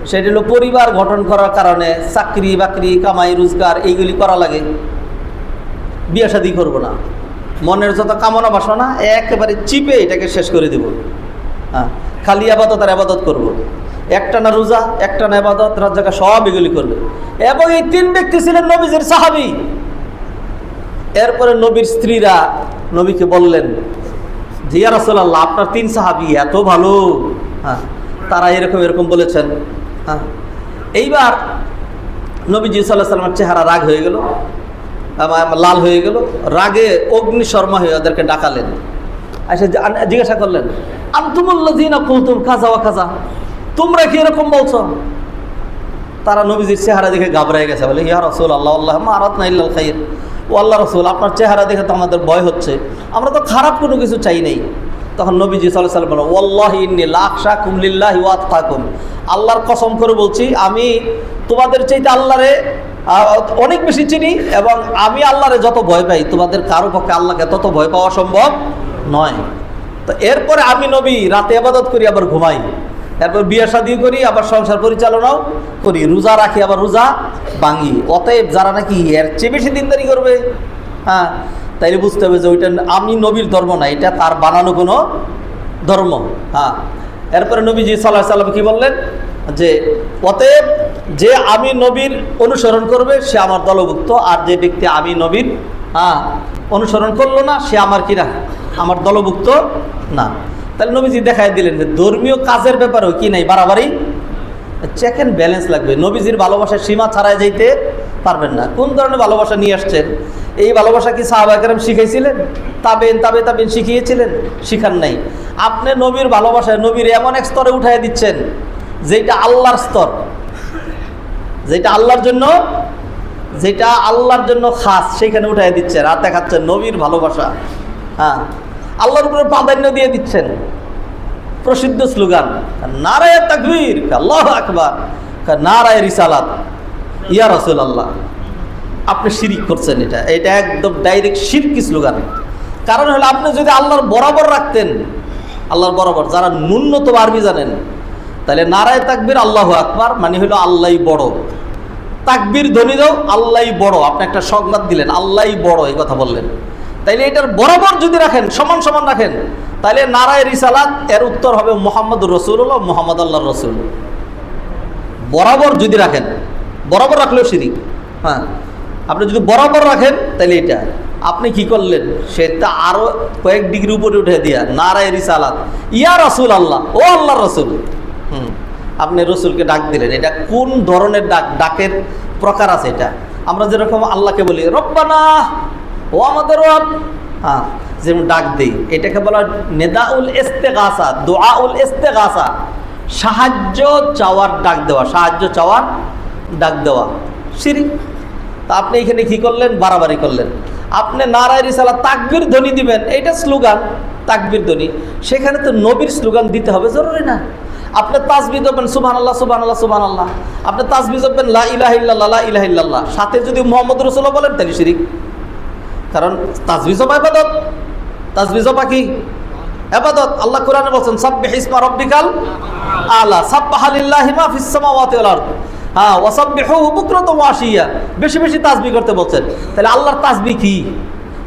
সেটা হলো পরিবার গঠন করার কারণে, চাকরি বাকরি কামাই রোজগার এইগুলি করা লাগে, বিয়ে শাদী করবো না, মনের যত কামনা বাসনা একেবারে চিপে এটাকে শেষ করে দেব, হ্যাঁ, খালি আবাদত আর আবাদত করবো, একটানা রোজা, একটানা আবাদত, রাত জাগা সব এগুলি করবে। এবং এই তিন ব্যক্তি ছিলেন নবীজির সাহাবী। এরপরে নবীর স্ত্রীরা নবীকে বললেন যে ইয়া রাসূলুল্লাহ, আপনার তিন সাহাবী এত ভালো, হ্যাঁ, তারা এরকম বলেছেন, হ্যাঁ। এইবার নবীজি সাল্লাল্লাহু আলাইহি ওয়াসাল্লামের চেহারা রাগ হয়ে গেল, লাল হয়ে গেল, রাগে অগ্নিশর্মা হয়ে ওদেরকে ডাকালেন, এসে জিজ্ঞাসা করলেন আনতুমুল্লাযীনা কুলতুম কাযা ওয়া কাযা, তোমরা কি এরকম বলছো? তারা নবীজির চেহারা দেখে ঘাবড়ে গেছে, বলে ইয়া রাসূলুল্লাহ, আল্লাহুম্মা মা আরাদনা ইল্লাল খাইর, ও আল্লাহ রাসূল, আপনার চেহারা দেখে তো আমাদের ভয় হচ্ছে, আমরা তো খারাপ কোনো কিছু চাই নাই। তখন নবীজি সাল্লাল্লাহু আলাইহি ওয়াসাল্লাম বলেন ওয়াল্লাহি ইন্নী লা আখশাকুম লিল্লাহি ওয়া আতকাকুম, আল্লাহর কসম করে বলছি আমি তোমাদের চাইতে আল্লাহরে অনেক বেশি চিনি, এবং আমি আল্লাহরে যত ভয় পাই তোমাদের কারো পক্ষে আল্লাহকে তত ভয় পাওয়া সম্ভব নয়। তো এরপরে আমি নবী রাতে ইবাদত করি, আবার ঘুমাই, এরপর বিয়ে শাদী করি, আবার সংসার পরিচালনাও করি, রোজা রাখি, আবার রোজা ভাঙি। অতএব যারা নাকি এর চেয়ে বেশি দিনদারি করবে, হ্যাঁ, তাইলে বুঝতে হবে যে ওইটা আমি নবীর ধর্ম না, এটা তার বানানো কোনো ধর্ম, হ্যাঁ। এরপরে নবীজি সাল্লাল্লাহু আলাইহি ওয়াসাল্লাম কি বললেন যে অতএব যে আমি নবীর অনুসরণ করবে সে আমার দলভুক্ত, আর যে ব্যক্তি আমি নবীর অনুসরণ করলো না সে আমার কি না, আমার দলভুক্ত না। তাহলে নবীজি দেখাই দিলেন যে ধর্মীয় কাজের ব্যাপারেও কি নাই, বাড়াবাড়ি, চেক অ্যান্ড ব্যালেন্স লাগবে। নবীজির ভালোবাসার সীমা ছাড়াই যাইতে পারবেন না। কোন ধরনের ভালোবাসা নিয়ে আসছেন? এই ভালোবাসা কি সাহাবায়ে কেরাম শিখাইছিলেন? তাবেইন শিখিয়েছিলেন? শিখান নাই। আপনি নবীর ভালোবাসায় নবীর এমন এক স্তরে উঠাই দিচ্ছেন যেটা আল্লাহর স্তর, যেটা আল্লাহর জন্য খাস, সেখানে উঠাই দিচ্ছেন, আর দেখাচ্ছেন নবীর ভালোবাসা, হ্যাঁ, আল্লাহর উপরে প্রাধান্য দিয়ে দিচ্ছেন। প্রসিদ্ধ স্লোগান, নারায়ে তাকবীর, আল্লাহু আকবার, নারায়ে রিসালাত, ইয়া রাসূলুল্লাহ। আপনি শিরিক করছেন, এটা একদম ডাইরেক্ট শিরকি স্লোগান। কারণ হলো আপনি যদি আল্লাহর বরাবর রাখতেন, আল্লাহর বরাবর, যারা ন্যূনতম আরবি জানেন, তাহলে নারায়ে তাকবীর আল্লাহু আকবার মানে হলো আল্লাহই বড়, তাকবীর ধ্বনি দাও আল্লাহই বড়, আপনি একটা সংবাদ দিলেন আল্লাহই বড়, এই কথা বললেন। তাইলে এটার বরাবর যদি রাখেন, সমান সমান রাখেন, তাহলে নারায়ে রিসালাত এর উত্তর হবে মুহাম্মদুর রাসূলুল্লাহ, মুহাম্মদ আল্লাহর রাসূল। বরাবর যদি রাখেন, বরাবর রাখলেও শিরিক। হ্যাঁ, আপনি যদি বরাবর রাখেন তাহলে এটা আপনি কি করলেন, সেটা আরো কয়েক ডিগ্রি উপরে উঠে দিয়া নারায়ে রিসালাত, ইয়া রাসূল আল্লাহ, ও আল্লাহর রাসূল। আপনি রসুলকে ডাক দিলেন। এটা কোন ধরনের ডাকের প্রকার আছে? এটা আমরা যেরকম আল্লাহকে বলি রব্বানা, ও আমাদের রব, হ্যাঁ, যেমন ডাক দেই, এটাকে বলা নেদাউল ইস্তেগাসা, দুআউল ইস্তেগাসা, সাহায্য চাওয়ার ডাক দেওয়া, সাহায্য চাওয়ার ডাক দেওয়া শিরিক। তা আপনি এখানে কি করলেন? বাড়াবাড়ি করলেন। আপনি নারায়ে রিসালাত তাকবীর ধ্বনি দিবেন, এইটা স্লোগান, তাকবীর ধ্বনি, সেখানে তো নবীর স্লোগান দিতে হবে, জরুরি না। আপনি তাসবিহ জপবেন সুবহানাল্লাহ সুবহানাল্লাহ সুবহানাল্লাহ, আপনি তাসবিহ জপবেন লা ইলাহা ইল্লাল্লাহ লা ইলাহা ইল্লাল্লাহ, সাথে যদি মুহাম্মদুর রাসূলুল্লাহ বলেন তাহলে শিরিক। কারণ তাসবিহ জপা ইবাদত, তাসবিহ জপা কি ইবাদত? আল্লাহ কোরআনে বলেন সাব্বিহ ইসমা রাব্বিকাল আলা, সাব্বাহা লিল্লাহি মা ফিস সামাওয়াতি ওয়াল আরদ, হ্যাঁ, ওয়াসাব্বিহুহু বুকরাতাও ওয়া আশিয়া, বেশি বেশি তাসবিহ করতে বলছেন। তাহলে আল্লাহর তাসবিহ কি?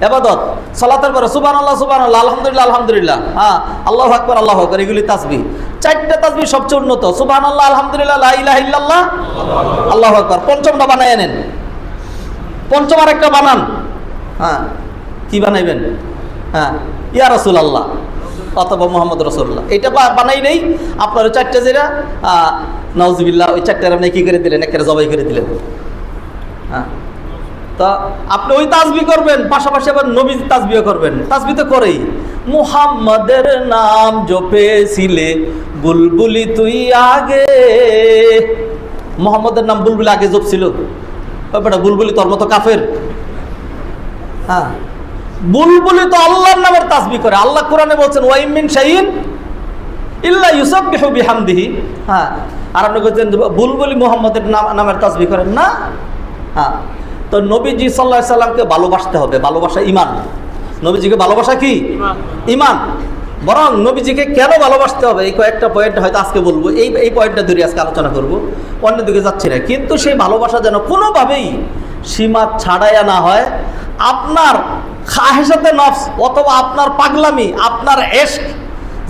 ইবাদত। সালাতের পরে সুবহানাল্লাহ সুবহানাল্লাহ, আলহামদুলিল্লাহ আলহামদুলিল্লাহ, হ্যাঁ, আল্লাহু আকবার আল্লাহু আকবার, এগুলি তাসবিহ। চারটা তাসবিহ সবচেয়ে উন্নত, সুবহানাল্লাহ আলহামদুলিল্লাহ লা ইলাহা ইল্লাল্লাহ আল্লাহু আকবার। পঞ্চমটা বানায় নেন, পঞ্চম আরেকটা বানান। হ্যাঁ, কি বানাইবেন? হ্যাঁ, ইয়া রাসূলুল্লাহ অথবা মুহাম্মদ রাসূলুল্লাহ, এটা বানাই নেই আপনার চারটা যেটা নাউজুবিল্লাহ, ওই চারটার আপনি কি করে দিলেন, একেবারে জবাই করে দিলেন। হ্যাঁ, তা আপনি ওই তাসবিহ করবেন, পাশাপাশি আবার নবী তাসবিহ করবেন। তাসবিহ তো করেই, মুহাম্মাদের নাম জপেছিলে বুলবুলি তুই আগে, মুহাম্মাদের নাম বুলবুলি আগে জপছিল, ব্যাপারটা বুলবুলি তোর মতো কাফের। হ্যাঁ, বুলবুলি তো আল্লাহর নামের তাসবিহ করে। আল্লাহ কোরআনে বলছেন ওয়া মিন শাইইন ইল্লা ইউসাব্বিহু বিহামদিহি। হ্যাঁ, আর আপনি বলছেন বুলবুলি মুহাম্মাদের নামের তাসবিহ করেন না। হ্যাঁ, তো নবীজি সাল্লাল্লাহু আলাইহি সাল্লামকে ভালোবাসতে হবে, ভালোবাসা ঈমান। নবীজিকে ভালোবাসা কি? ঈমান। বরং নবীজিকে কেন ভালোবাসতে হবে এই কয়েকটা পয়েন্ট হয়তো আজকে বলবো, এই পয়েন্টটা ধরে আজকে আলোচনা করব, অন্যদিকে যাচ্ছি না। কিন্তু সেই ভালোবাসা যেন কোনোভাবেই সীমা ছাড়াইয়া না হয়। আপনার খাহেসাতে নফস অথবা আপনার পাগলামি, আপনার এশক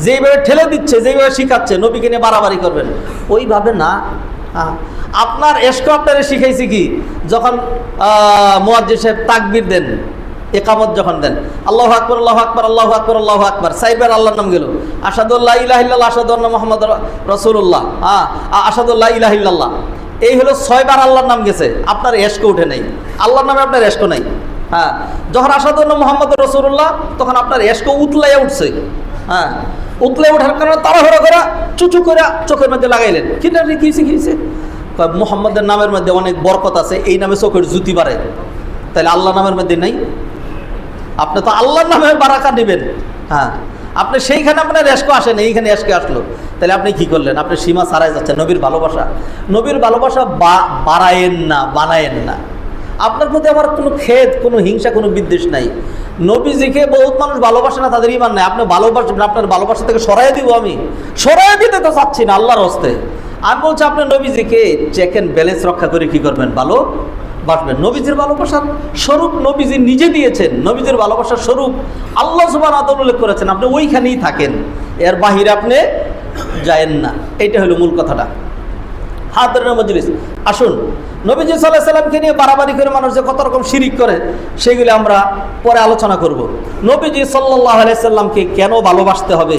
যেইভাবে ঠেলে দিচ্ছে, যেইভাবে শিখাচ্ছে, নবীকে নিয়ে বাড়াবাড়ি করবেন, ওইভাবে না। আপনার এশক আপনারা শিখাইছি কি, যখন মুয়াজ্জিন সাহেব তাকবীর দেন, একামত যখন দেন, আল্লাহু আকবার আল্লাহু আকবার আল্লাহু আকবার আল্লাহু আকবার, চারবার আল্লাহর নাম গেল, আশহাদু আল্লা ইলাহা ইল্লাল্লাহ আশহাদু আন্না মুহাম্মাদুর রাসূলুল্লাহ, আশহাদু আল্লা ইলাহা ইল্লাল্লাহ, এই হলো 6 বার আল্লাহর নাম গেছে, আপনার এশক উঠে নাই, আল্লাহর নামে আপনার এশক নাই। হ্যাঁ, যখন আশহাদু আন্না মুহাম্মাদুর রাসূলুল্লাহ, তখন আপনার এশক উতলাইয়া উঠছে। হ্যাঁ, উতলে ওঠার কারণে তাড়াহুড়া করে চুচু করে চোখের মধ্যে লাগাইলেন। কিনা কি শিখিয়েছে? মুহাম্মাদের নামের মধ্যে অনেক বরকত আছে, এই নামে চোখের জুতি বাড়ে, তাহলে আল্লাহ নামের মধ্যে নেই? আপনি তো আল্লাহর নামে বারাকা নেবেন। হ্যাঁ, আপনি সেইখানে আপনার এশক আসেন, এইখানে এশক আসলো, তাহলে আপনি কি করলেন? আপনি সীমা ছাড়াই যাচ্ছেন। নবীর ভালোবাসা বাড়ায়েন না, বানায়েন না। আপনার প্রতি আমার কোনো খেদ, কোনো হিংসা, কোনো বিদ্বেষ নাই। নবীজিকে বহুত মানুষ ভালোবাসে না, তাদের ইমান নাই। আপনি ভালোবাসবেন, আপনার ভালোবাসা থেকে সরাই দিব, আমি সরাই দিতে তো চাচ্ছি না আল্লাহর হস্তে। আমি বলছি আপনি নবীজিকে চেক অ্যান্ড ব্যালেন্স রক্ষা করে কি করবেন? ভালোবাসবেন। নবীজির ভালোবাসার স্বরূপ নবীজি নিজে দিয়েছেন, নবীজির ভালোবাসার স্বরূপ আল্লাহ সুবহানাহু ওয়া তাআলা উল্লেখ করেছেন। আপনি ওইখানেই থাকেন, এর বাহিরে আপনি যায়েন না। এইটা হলো মূল কথাটা। হাতের মজলিস, আসুন নবীজি সাল্লাল্লাহু আলাইহি সাল্লামকে নিয়ে বাড়াবাড়ি করে মানুষ যে কত রকম শিরিক করে, সেগুলি আমরা পরে আলোচনা করব। নবীজি সাল্লাল্লাহু আলাইহি সাল্লামকে কেন ভালোবাসতে হবে,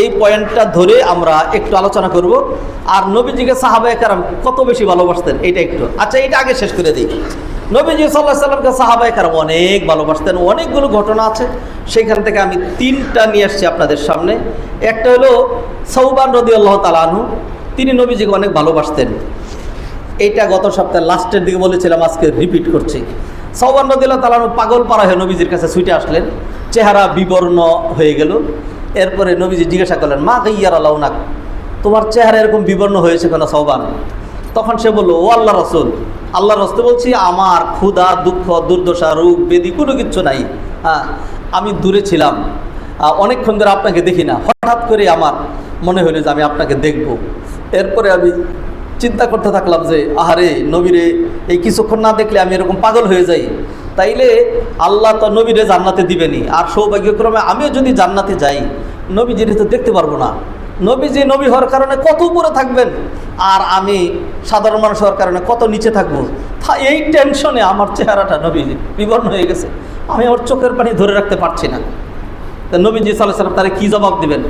এই পয়েন্টটা ধরে আমরা একটু আলোচনা করব। আর নবীজিকে সাহাবায়ে কেরাম কত বেশি ভালোবাসতেন, এটা একটু, আচ্ছা এটা আগে শেষ করে দিই। নবীজি সাল্লাল্লাহু আলাইহি সাল্লামকে সাহাবায়ে কেরাম অনেক ভালোবাসতেন, অনেকগুলো ঘটনা আছে, সেখান থেকে আমি 3টা নিয়ে আসছি আপনাদের সামনে। একটা হলো সাওবান রাদিয়াল্লাহু তাআলা আনহু, তিনি নবীজিকে অনেক ভালোবাসতেন। এইটা গত সপ্তাহে লাস্টের দিকে বলেছিলাম, আজকে রিপিট করছি। সাওবান রাদিয়াল্লাহু তাআলা আনহু পাগল পারা হয়ে নবীজির কাছে ছুটে আসলেন, চেহারা বিবর্ণ হয়ে গেল। এরপরে নবীজি জিজ্ঞাসা করলেন, মা গাইয়ার লাউনাক, তোমার চেহারা এরকম বিবর্ণ হয়েছে কেন সওবান? তখন সে বলল, ও আল্লাহ রসুল, আল্লাহ রসুল বলছি, আমার ক্ষুধা, দুঃখ, দুর্দশা, রোগ ব্যাধি কোনো কিচ্ছু নাই। হ্যাঁ, আমি দূরে ছিলাম, অনেকক্ষণ ধরে আপনাকে দেখি না, হঠাৎ করে আমার মনে হলো যে আমি আপনাকে দেখব। এরপরে আমি চিন্তা করতে থাকলাম যে আহারে নবীরে এই কিছুক্ষণ না দেখলে আমি এরকম পাগল হয়ে যাই, তাইলে আল্লাহ তো নবীরে জান্নাতে দিবেনি, আর সৌভাগ্যক্রমে আমিও যদি জান্নাতে যাই নবীজিরে তো দেখতে পারবো না। নবীজি নবী হওয়ার কারণে কত উপরে থাকবেন, আর আমি সাধারণ মানুষ হওয়ার কারণে কত নিচে থাকবো। এই টেনশনে আমার চেহারাটা নবীজি বিবর্ণ হয়ে গেছে, আমি আমার চোখের পানি ধরে রাখতে পারছি না। তো নবীজি সাল্লাল্লাহু আলাইহি ওয়াসাল্লাম তারা কী জবাব দিবেন?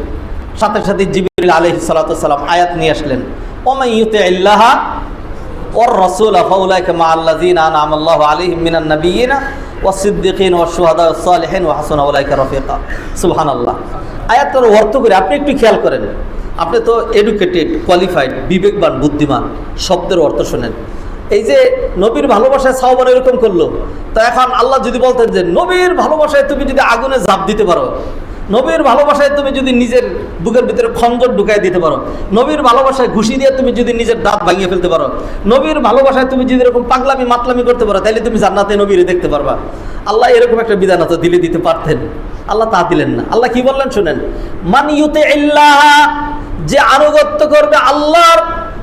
সাথে সাথে জিবরিল আলাইহিস সালাতু ওয়াস সালাম আয়াত নিয়ে আসলেন, ওয়া মান ইউতিইল্লাহ ওয়ার রাসূল ফাউলাইকা মাআল্লাযীনা আনআমা আল্লাহু আলাইহিম মিনান নাবিয়্যিনা ওয়াস-সিদ্দীকিনা ওয়াশ-শুহাদা ওয়াস-সালিহিন ওয়া হাসুনা উলাইকা রাফিকা। সুবহানাল্লাহ। আয়াতটার অর্থ করে আপনি একটু খেয়াল করেন, আপনি তো এডুকেটেড, কোয়ালিফাইড, বিবেকবান, বুদ্ধিমান, শব্দের অর্থ শোনেন। এই যে নবীর ভালোবাসায় সাওবান এরকম করলো, তা এখন আল্লাহ যদি বলতেন যে নবীর ভালোবাসায় তুমি যদি আগুনে ঝাঁপ দিতে পারো, নবীর ভালোবাসায় তুমি যদি নিজের বুকের ভিতরে খঞ্জর ঢুকাই দিতে পারো, নবীর ভালোবাসায় ঘুষি দিয়ে তুমি যদি নিজের দাঁত ভাঙিয়ে ফেলতে পারো, নবীর ভালোবাসায় তুমি যদি এরকম পাগলামি মাতলামি করতে পারো, তাহলে তুমি জান্নাতে নবীরে দেখতে পারবা। আল্লাহ এরকম একটা বিধান তো দিলে দিতে পারতেন, আল্লাহ তা দিলেন না। আল্লাহ কি বললেন শুনেন, মান ইউতিইল্লাহ, যে আনুগত্য করবে আল্লাহর,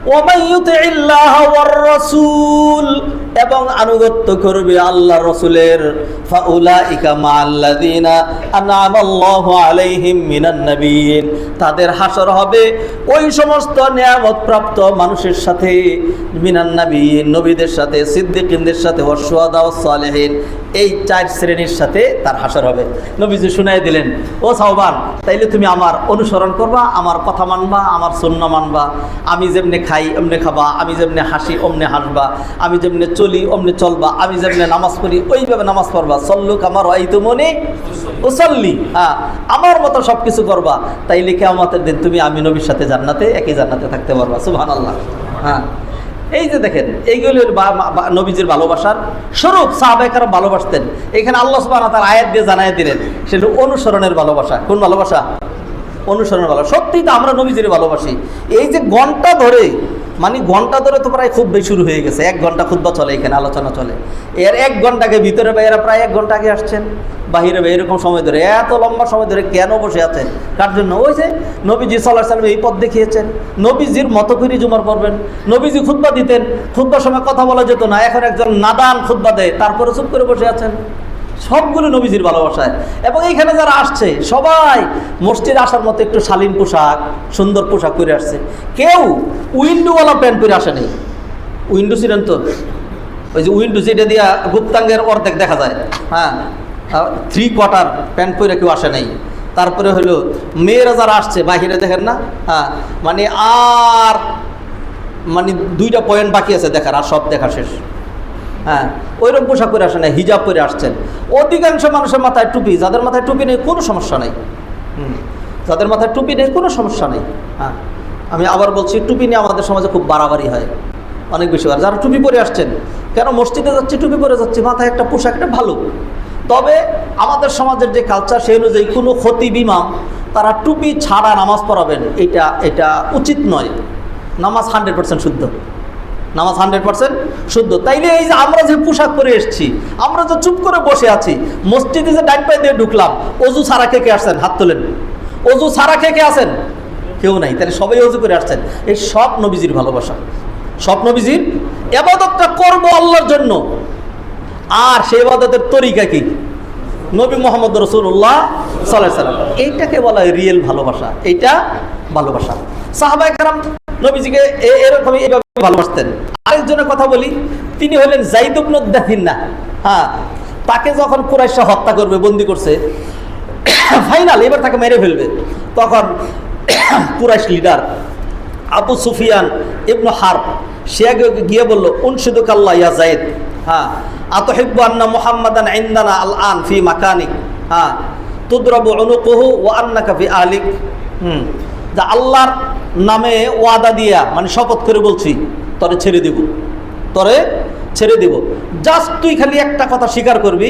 ওয়া মান ইউতিইল্লাহ ওয়ার রাসূল, এবং আনুগত্য করবে আল্লাহ রসুলের, ফাউলাইকা মাআল্লাযীনা আনআমা আল্লাহু আলাইহিম মিনান নাবিয়্যিন, তাদের হাসর হবে ওই সমস্ত নিয়ামত প্রাপ্ত মানুষের সাথে, মিনান নাবিয়্যিন, নবীদের সাথে, সিদ্দিকিনদের সাথে, ওয়াশ-শুহাদা ওয়াস-সালিহিন, এই 4 শ্রেণীর সাথে তার হাসর হবে। নবীজি শুনাই দিলেন, ও সাওবান, তাইলে তুমি আমার অনুসরণ করবা, আমার কথা মানবা, আমার সুন্নাহ মানবা, আমি যেমনে খাই অমনে খাবা, আমি যেমনে হাসি অমনে হাসবা, আমি যেমনে চলি অমনে চলবা, আমি যেমনে নামাজ পড়ি ওইভাবে নামাজ পড়বা, সল্লু কামা রাআইতুমুনি উসাল্লি, আমার মতো সব কিছু করবা, তাইলে কিয়ামতের দিন তুমি আমি নবীর সাথে জান্নাতে, একই জান্নাতে থাকতে পারবা। সুবহানাল্লাহ। হ্যাঁ, এই যে দেখেন, এইগুলো নবীজির ভালোবাসার স্বরূপ। সাহাবায়ে কেরাম ভালোবাসতেন, এখানে আল্লাহ সুবহানাহু ওয়া তাআলা আয়াত দিয়ে জানাই দিলেন, সেটা অনুসরণের ভালোবাসা। কোন ভালোবাসা? অনুসরণের ভালোবাসা। সত্যিই তো আমরা নবীজির ভালোবাসি। এই যে ঘন্টা ধরে, মানে ঘন্টা ধরে তো প্রায় খুব বেশি শুরু হয়ে গেছে, 1 ঘন্টা খুতবা চলে, এখানে আলোচনা চলে, এর 1 ঘন্টাকে ভিতরে বাইরে প্রায় 1 ঘন্টা আগে আসছেন, বাহিরে এরকম সময় ধরে, এত লম্বা সময় ধরে কেন বসে আছেন? কার জন্য? ওই যে নবীজি সাল্লাল্লাহু আলাইহি ওয়াসাল্লাম এই পথ দেখিয়েছেন, নবীজির মতো করে জুমার পড়বেন। নবীজি খুতবা দিতেন, খুতবার সময় কথা বলা যেত না, এখন একজন নাদান খুতবা দেয়, তারপরে চুপ করে বসে আছেন। সবগুলো নবীজির ভালোবাসায়। এবং এইখানে যারা আসছে সবাই মসজিদে আসার মতো একটু শালীন পোশাক, সুন্দর পোশাক পরে আসছে। কেউ উইন্ডোওয়ালা প্যান্ট পরে আসেনি। উইন্ডো ছিলেন তো, ওই যে উইন্ডো যেটা দিয়া গুপ্তাঙ্গের অর্ধেক দেখা যায়, হ্যাঁ, 3/4 প্যান্ট পরে কেউ আসে নাই। তারপরে হলো মেয়েরা যারা আসছে বাহিরে দেখেন না, হ্যাঁ, মানে আর মানে 2টা পয়েন্ট বাকি আছে দেখার, আর সব দেখা শেষ। হ্যাঁ, ওইরকম পোশাক পরে আসে না, হিজাব পরে আসছেন। অধিকাংশ মানুষের মাথায় টুপি, যাদের মাথায় টুপি নেই কোনো সমস্যা নেই, যাদের মাথায় টুপি নেই কোনো সমস্যা নেই। হ্যাঁ, আমি আবার বলছি, টুপি নিয়ে আমাদের সমাজে খুব বাড়াবাড়ি হয়, অনেক বেশি। আর যারা টুপি পরে আসছেন, কেন মসজিদে যাচ্ছি টুপি পরে যাচ্ছি, মাথায় একটা পোশাক, এটা ভালো। তবে আমাদের সমাজের যে কালচার, সেই অনুযায়ী কোনো খতিব ইমাম তারা টুপি ছাড়া নামাজ পড়াবেন, এটা উচিত নয়। নামাজ 100% শুদ্ধ, নামাজ 100% শুদ্ধ। তাইলে এই যে আমরা যে পোশাক পরে এসেছি, আমরা যে চুপ করে বসে আছি, মসজিদে যে ডান পায়ে দিয়ে ঢুকলাম, অজু ছাড়া কে কে আসছেন? হাত তোলেন। অজু ছাড়া কে কে আসেন? কেউ নাই। তাহলে সবাই অজু করে আসছেন। এই সব নবীজির ভালোবাসা, সব নবীজির। ইবাদতটা করব আল্লাহর জন্য, আর সেই ইবাদতের তরিকা কি? নবী মুহাম্মদ রাসূলুল্লাহ সাল্লাল্লাহু আলাইহি ওয়াসাল্লাম। এইটাকে বলা হয় রিয়েল ভালোবাসা, এইটা ভালোবাসা। সাহাবায়ে কেরাম নবীজিকে এরকমই এইভাবে ভালোবাসতেন। আরেকজনের কথা বলি, তিনি হলেন যায়েদ ইবনে দাহিনা। হ্যাঁ, তাকে যখন কুরাইশরা হত্যা করবে, বন্দি করছে, ফাইনাল এবার তাকে মেরে ফেলবে, তখন কুরাইশ লিডার আবু সুফিয়ান ইবনে হারব সে গিয়ে বলল, উনশিদুকাল্লাহ ইয়া যায়েদ, হ্যাঁ, আতুহিব্বু আন্না মুহাম্মাদান ইনদানা আল আন ফি মাকানিক, হ্যাঁ, তুদরাবু উনুকুহু ওয়া আন্নাকা ফি আহলিক। যা আল্লাহর নামে ওয়াদা দিয়া, মানে শপথ করে বলছি, তরে ছেড়ে দেব, তরে ছেড়ে দেব। জাস্ট তুই খালি একটা কথা স্বীকার করবি,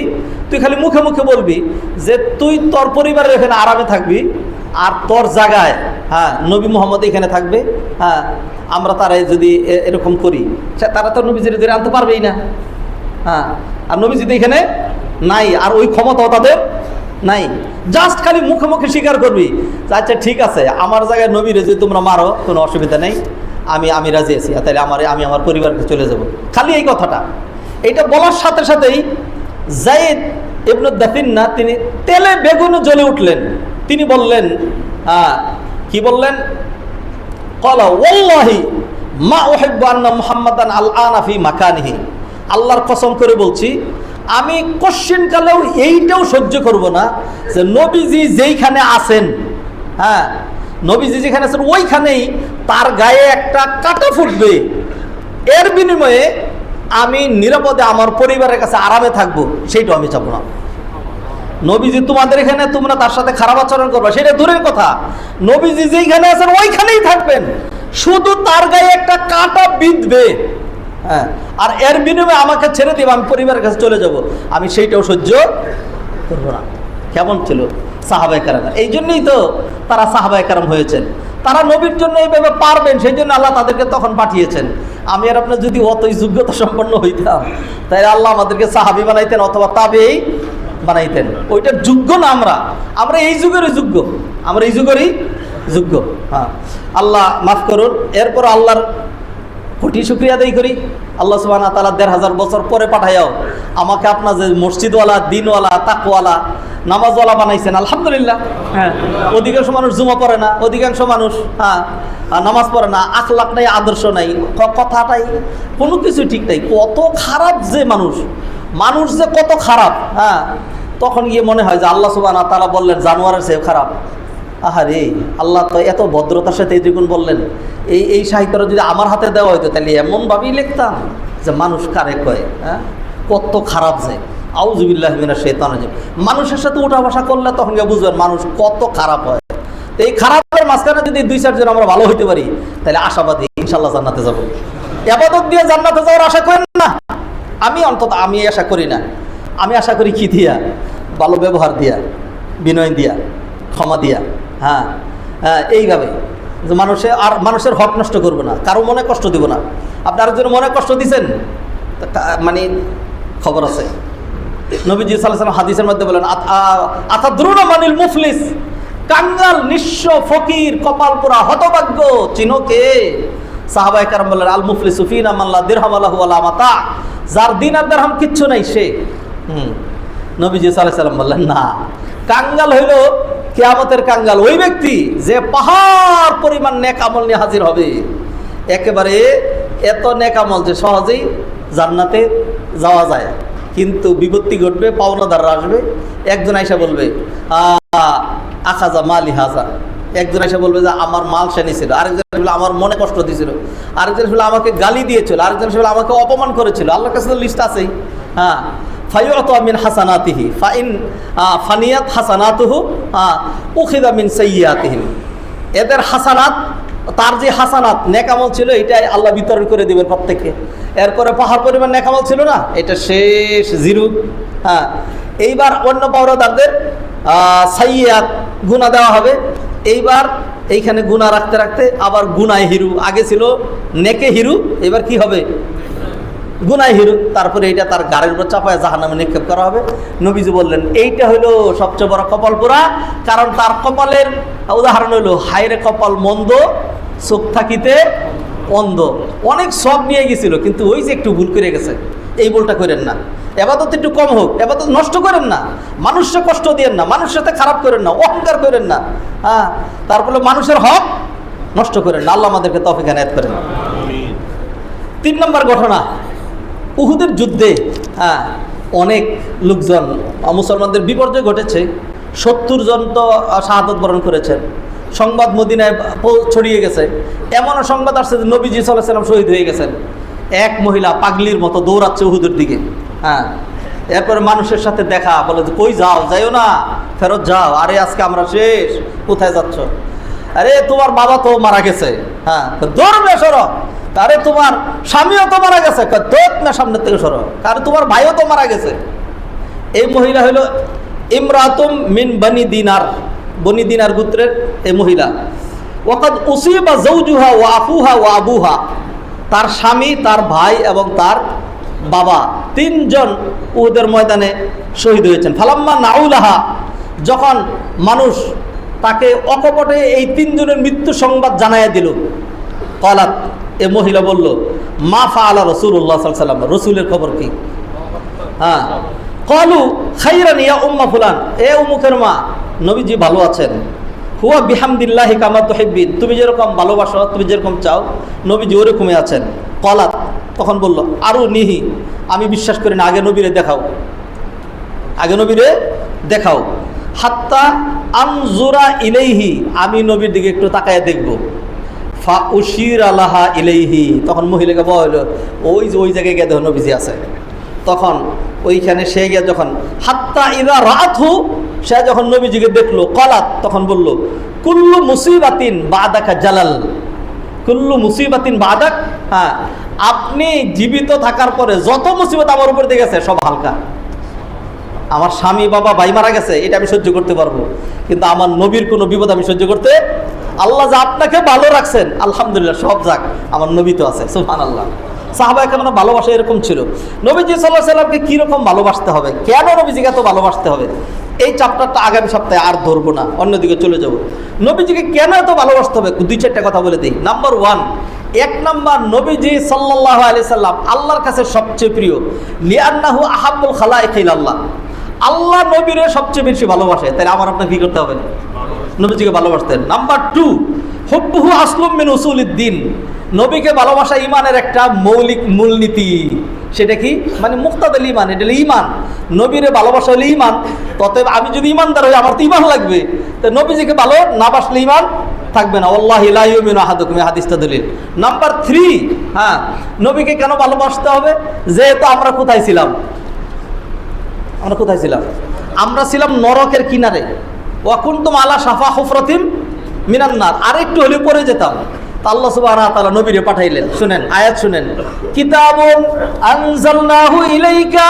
তুই খালি মুখে মুখে বলবি যে তুই তোর পরিবারের এখানে আরামে থাকবি, আর তোর জায়গায় হ্যাঁ নবী মোহাম্মদ এখানে থাকবে, হ্যাঁ আমরা তারা যদি এরকম করি, তারা তো নবীজির ধরে আনতে পারবেই না। হ্যাঁ, আর নবী যদি এখানে নাই, আর ওই ক্ষমতাও তাদের নাই, জাস্ট খালি মুখে মুখে স্বীকার করবি আচ্ছা ঠিক আছে আমার জায়গায় নবীরে যদি তোমরা মারো কোনো অসুবিধা নেই, আমি রাজি আছি, তাহলে আমি আমার পরিবারকে চলে যাব। খালি এই কথাটা, এইটা বলার সাথে সাথেই যায়েদ ইবনে দাফিন্না তিনি তেলে বেগুনে জ্বলে উঠলেন। তিনি বললেন কি বললেন, ক্বালা ওয়াল্লাহি মা উহিব্বু আন্না মুহাম্মাদান আল-আনা ফি মাকানিহি, আল্লাহর কসম করে বলছি আমি কোশ্চেনকালেও এইটাও সহ্য করব না যে নবীজি যেইখানে আছেন, হ্যাঁ নবীজি যেখানে আছেন ওইখানেই তার গায়ে একটা কাঁটা ফুটবে, এর বিনিময়ে আমি নিরাপদে আমার পরিবারের কাছে আরামে থাকবো, সেইটাও আমি চাবো না। নবীজি তোমাদের এখানে তোমরা তার সাথে খারাপ আচরণ করবে সেটা দূরের কথা, নবীজি যেইখানে আছেন ওইখানেই থাকবেন, শুধু তার গায়ে একটা কাঁটা বিঁধবে, হ্যাঁ আর এর বিনিময়ে আমাকে ছেড়ে দেব, আমি পরিবারের কাছে চলে যাব, আমি সেইটাও সহ্য করবো না। কেমন ছিল সাহাবায়ে কেরাম, এই জন্যই তো তারা সাহাবায়ে কেরাম হয়েছেন, তারা নবীর জন্য এইভাবে পারবেন, সেই জন্য আল্লাহ তাদেরকে তখন পাঠিয়েছেন। আমি আর আপনার যদি অতই যোগ্যতা সম্পন্ন হইতাম তাহলে আল্লাহ আমাদেরকে সাহাবী বানাইতেন অথবা তাবেঈ বানাইতেন, ওইটার যোগ্য না আমরা এই যুগেরই যোগ্য, আমরা এই যুগেরই যোগ্য। হ্যাঁ আল্লাহ মাফ করুন। এরপর আল্লাহর কোটি শুকরিয়া আদায় করি, আল্লাহ সুবহানাহু ওয়া তাআলা ১৫০০ বছর পরে পাঠাইয়াও আমাকে আপনার যে মসজিদওয়ালা, দিনওয়ালা, তাকওয়ালা, নামাজওয়ালা বানাইছেন, আলহামদুলিল্লাহ। হ্যাঁ অধিকাংশ মানুষ জুমা পড়ে না, অধিকাংশ মানুষ নামাজ পড়ে না, আখলাক নাই, আদর্শ নাই, কথাটাই কোনো কিছু ঠিক নাই, কত খারাপ যে মানুষ যে কত খারাপ। হ্যাঁ তখন গিয়ে মনে হয় যে আল্লাহ সুবহানাহু ওয়া তাআলা বললেন জানোয়ারের চেয়ে খারাপ। আহারে আল্লাহ তো এত ভদ্রতার সাথে এই দ্বিগুণ বললেন, এই সাহিত্যটা যদি আমার হাতে দেওয়া হইতো তাহলে এমনভাবেই লিখতাম যে মানুষ কারে কয়, হ্যাঁ কত খারাপ যে, আউযুবিল্লাহি মিনাশ শাইতানির রাজিম। মানুষের সাথে উঠা বসা করলে তখন গিয়ে বুঝবেন মানুষ কত খারাপ হয়। তো এই খারাপের মাঝখানে যদি ২-৪ জন আমরা ভালো হইতে পারি তাহলে আশাবাদী ইনশাআল্লাহ জান্নাতে যাব। ইবাদত দিয়ে জান্নাতে যাওয়ার আশা করেন না, আমি আশা করি না, আমি আশা করি কি দিয়া, ভালো ব্যবহার দিয়া, বিনয় দিয়া, ক্ষমা দিয়া, হ্যাঁ এইভাবে যে মানুষের হক নষ্ট করবো না, কারো মনে কষ্ট দিব না। আপনি আরেকজনের মনে কষ্ট দিচ্ছেন মানে খবর আছে, নবীজি সাল্লাল্লাহু আলাইহি ওয়াসাল্লাম হাদিসের মধ্যে বলেন আতাদরুনা মানিল মুফলিস, কাঙ্গাল, নিঃস্ব, ফকির, কপাল পোড়া, হতভাগ্য চিনো কে? সাহাবায়ে কেরাম বললেন আল মুফলিসু ফিনা মান লা দিরহাম লাহু ওয়ালা মাতা, যার দিন আর দিরহাম কিচ্ছু নাই সে। নবীজি সাল্লাল্লাহু আলাইহি ওয়াসাল্লাম বললেন না, কাঙ্গাল হইল কিয়ামতের কাঙ্গাল ওই ব্যক্তি যে পাহাড় পরিমাণ নেক আমল নিয়ে হাজির হবে, একেবারে এত নেক আমল যে সহজেই জান্নাতে যাওয়া যায়, কিন্তু বিপত্তি ঘটবে, পাওনাদাররা আসবে, একজন আইসা বলবে আখাজা মালি হাজা, একজন এসে বলবে যে আমার মাল সে নিয়েছিল, আরেকজন বলে আমার মনে কষ্ট দিয়েছিল, আরেকজন বলে আমাকে গালি দিয়েছিল, আরেকজন বলে আমাকে অপমান করেছিল। আল্লাহর কাছে তো লিস্ট আছেই। হ্যাঁ ফায়ুতু মিন হাসানাতিহি ফাইন ফানিয়াত হাসানাতুহু উখিযা মিন সাইয়্যাতিহিম, এদের হাসানাত, তার যে হাসানাত নেকামল ছিল এটাই আল্লাহ বিতরণ করে দিবেন প্রত্যেককে। এরপরে পাহাড় পরিমাণ নেকামল ছিল না, এটা শেষ জিরো। হ্যাঁ এইবার অন্য পাওনাদারদের সাইয়্যাত গুনাহ দেওয়া হবে। এইবার এইখানে গুনাহ রাখতে রাখতে আবার গুনায় হিরু, আগে ছিল নেকে হিরু, এবার কি হবে গুনায় হিরু, তারপরে এইটা তার গাড়ির উপর চাপায় জাহান্নামে নিক্ষেপ করা হবে। নবীজি বললেন এইটা হলো সবচেয়ে বড় কপাল পোড়া, কারণ তার কপালের উদাহরণ হলো হায়রে কপাল মন্দ, চোখ থাকিতে অন্ধ। অনেক সব নিয়ে গেছিল কিন্তু ওই যে একটু ভুল করে গেছে, এই ভুলটা করেন না। এবাদত একটু কম হোক, এবাদত নষ্ট করেন না, মানুষকে কষ্ট দিয়েন না, মানুষের সাথে খারাপ করেন না, অহংকার করেন না। হ্যাঁ তারপরে মানুষের হক নষ্ট করেন না। আল্লাহ আমাদেরকে তৌফিক এনায়েত করেন। ৩ নম্বর ঘটনা, উহুদের যুদ্ধে অনেক লোকজন মুসলমানদের বিপর্যয় ঘটেছে, ৭০ জন তো শাহাদত বরণ করেছেন। সংবাদ মদিনায় ছড়িয়ে গেছে, এমনও সংবাদ আসছে যে নবীজি সাল্লাল্লাহু আলাইহি ওয়াসাল্লাম শহীদ হয়ে গেছেন। এক মহিলা পাগলির মতো দৌড়াচ্ছে উহুদের দিকে। এরপরে মানুষের সাথে দেখা, বলে যে কই যাইও না, ফেরত যাও। আরে আজকে আমরা শেষ, কোথায় যাচ্ছ? আরে তোমার বাবা তো মারা গেছে। দৌড়বে সরো। আরে তোমার স্বামীও তো মারা গেছে। দৌড় না সামনের থেকে সরো। আরে তোমার ভাইও তো মারা গেছে। এই মহিলা হইল ইমরাতুম মিন বানি দিনার, বনি দিনার গোত্রের এই মহিলা। ওয়াকাদ উসিবা যাওজুহা ওয়া আখুহা ওয়া আবুহা, তার স্বামী, তার ভাই এবং তার বাবা তিনজন উহুদের ময়দানে শহীদ হয়েছেন। ফালাম্মা নাউলাহা, যখন মানুষ তাকে অকপটে এই তিনজনের মৃত্যু সংবাদ জানাইয়া দিল, কলাত, এ মহিলা বলল, মা ফাআলা রাসূলুল্লাহ সাল্লাল্লাহু আলাইহি ওয়াসাল্লাম, রাসূলের খবর কি? হ্যাঁ, ক্বালু খাইরান ইয়া উম্মা ফুলান, এ উম্মুকের মা, নবীজি ভালো আছেন। হুয়া বিহামদিল্লাহি কামা তুহিব্বিন, তুমি যেরকম ভালোবাসো, তুমি যেরকম চাও, নবীজি ওরকমই আছেন। কলাত, তখন বলল, আরও নিহি, আমি বিশ্বাস করি না, আগে নবীরে দেখাও, আগে নবীরে দেখাও। হাত্তা আনজুরা ইলাইহি, আমি নবীর দিকে একটু তাকায় দেখব। ফা উশির আলাহা ইলাইহি, তখন মহিলাকে বলা হলো, ওই যে ওই জায়গায় গিয়ে দেখো নবীজি আছে। তখন ওইখানে সে গিয়ে যখন হাত্তা ইদা রাতহু, সে যখন নবীজিকে দেখলো, কলাত, তখন বলল, কুল্লু মুসিবাতিন বাদাকা জালাল, কুল্লু মুসিবাতিন বাদাক, হ্যাঁ, আপনি জীবিত থাকার পরে যত মুসিবত আমার উপর দিয়ে গেছে সব হালকা। আমার স্বামী, বাবা, ভাই মারা গেছে, এটা আমি সহ্য করতে পারবো, কিন্তু আমার নবীর কোনো বিপদ আমি সহ্য করতে, আল্লাহ যে আপনাকে ভালো রাখছেন, আলহামদুলিল্লাহ, সব যাক, আমার নবী তো আছে, সুবহানাল্লাহ। সাহাবায়ে কেরামের ভালোবাসা এরকম ছিল। নবীজি সাল্লাল্লাহু আলাইহি সাল্লামকে কীরকম ভালোবাসতে হবে, কেন নবীজিকে এত ভালোবাসতে হবে, এই চ্যাপ্টারটা আগামী সপ্তাহে আর ধরবো না, অন্যদিকে চলে যাব। নবীজিকে কেন এত ভালোবাসতে হবে, দুই চারটা কথা বলে দিই। নাম্বার ওয়ান, এক নাম্বার, নবীজি সাল্লাল্লাহু আলাইহি সাল্লাম আল্লাহর কাছে সবচেয়ে প্রিয়, লিআন্নাহু আহাব্বুল খালাইকি ইলাল্লাহ, আল্লাহ নবীরে সবচেয়ে বেশি ভালোবাসে, তাই আমার আপনার কী করতে হবে, নবীজিকে ভালোবাসতেন। নাম্বার টু, হুব্বুহু আসলুম মিন উসুলিদ্দিন, নবীকে ভালোবাসা ইমানের একটা মৌলিক মূলনীতি। সেটা কি, মানে মুক্তাদাল ইমান, এটা ইমান, নবীরে ভালোবাসা হলে ইমান। ততএব আমি যদি ইমানদার হই, আমার তো ইমান লাগবে, তো নবীজিকে ভালো না বাসলে ইমান থাকবে না। ওয়াল্লাহি লা ইউমিনু আহাদুকুম, হাদিসটা দলিল। নাম্বার থ্রি, হ্যাঁ, নবীকে কেন ভালোবাসতে হবে, যেহেতু আমরা কোথায় ছিলাম, আমরা কোথায় ছিলাম, আমরা ছিলাম নরকের কিনারে। ওয়াকুনতুম আলা শাফা হুফরাতিম মিনান নার, আরেকটু হলে পড়ে যেতাম। আল্লাহ সুবহানাহু ওয়া তাআলা নবীরে পাঠাইলেন। শুনেন, আয়াত শুনেন, কিতাবুন আনজালনাহু ইলাইকা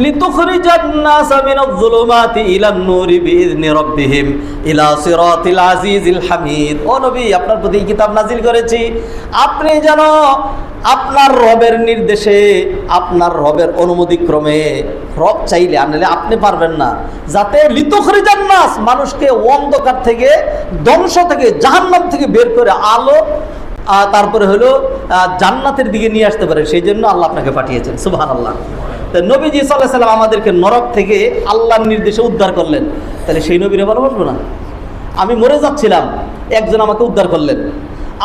লিতুখরিজান নাসা মিনাজ যুলুমাতি ইলান নূরি বিইذনি রাব্বিহিম ইলা সিরাতিল আজিজিল হামিদ। ও নবী, আপনার প্রতি কিতাব নাজিল করেছি, আপনি যেন আপনার রবের নির্দেশে, আপনার রবের অনুমতিক্রমে, রব চাইলে, আনলে আপনি পারবেন না, যাতে লিতুখরিজান নাস, মানুষকে অন্ধকার থেকে, ধ্বংস থেকে, জাহান্নাম থেকে বের করে আলো, তারপরে হলো জান্নাতের দিকে নিয়ে আসতে পারে, সেই জন্য আল্লাহ আপনাকে পাঠিয়েছেন। সুবহানাল্লাহ। তো নবীজি সাল্লাল্লাহু আলাইহি সাল্লাম আমাদেরকে নরক থেকে আল্লাহর নির্দেশে উদ্ধার করলেন, তাহলে সেই নবীরে ভালোবাসবো না? আমি মরে যাচ্ছিলাম, একজন আমাকে উদ্ধার করলেন,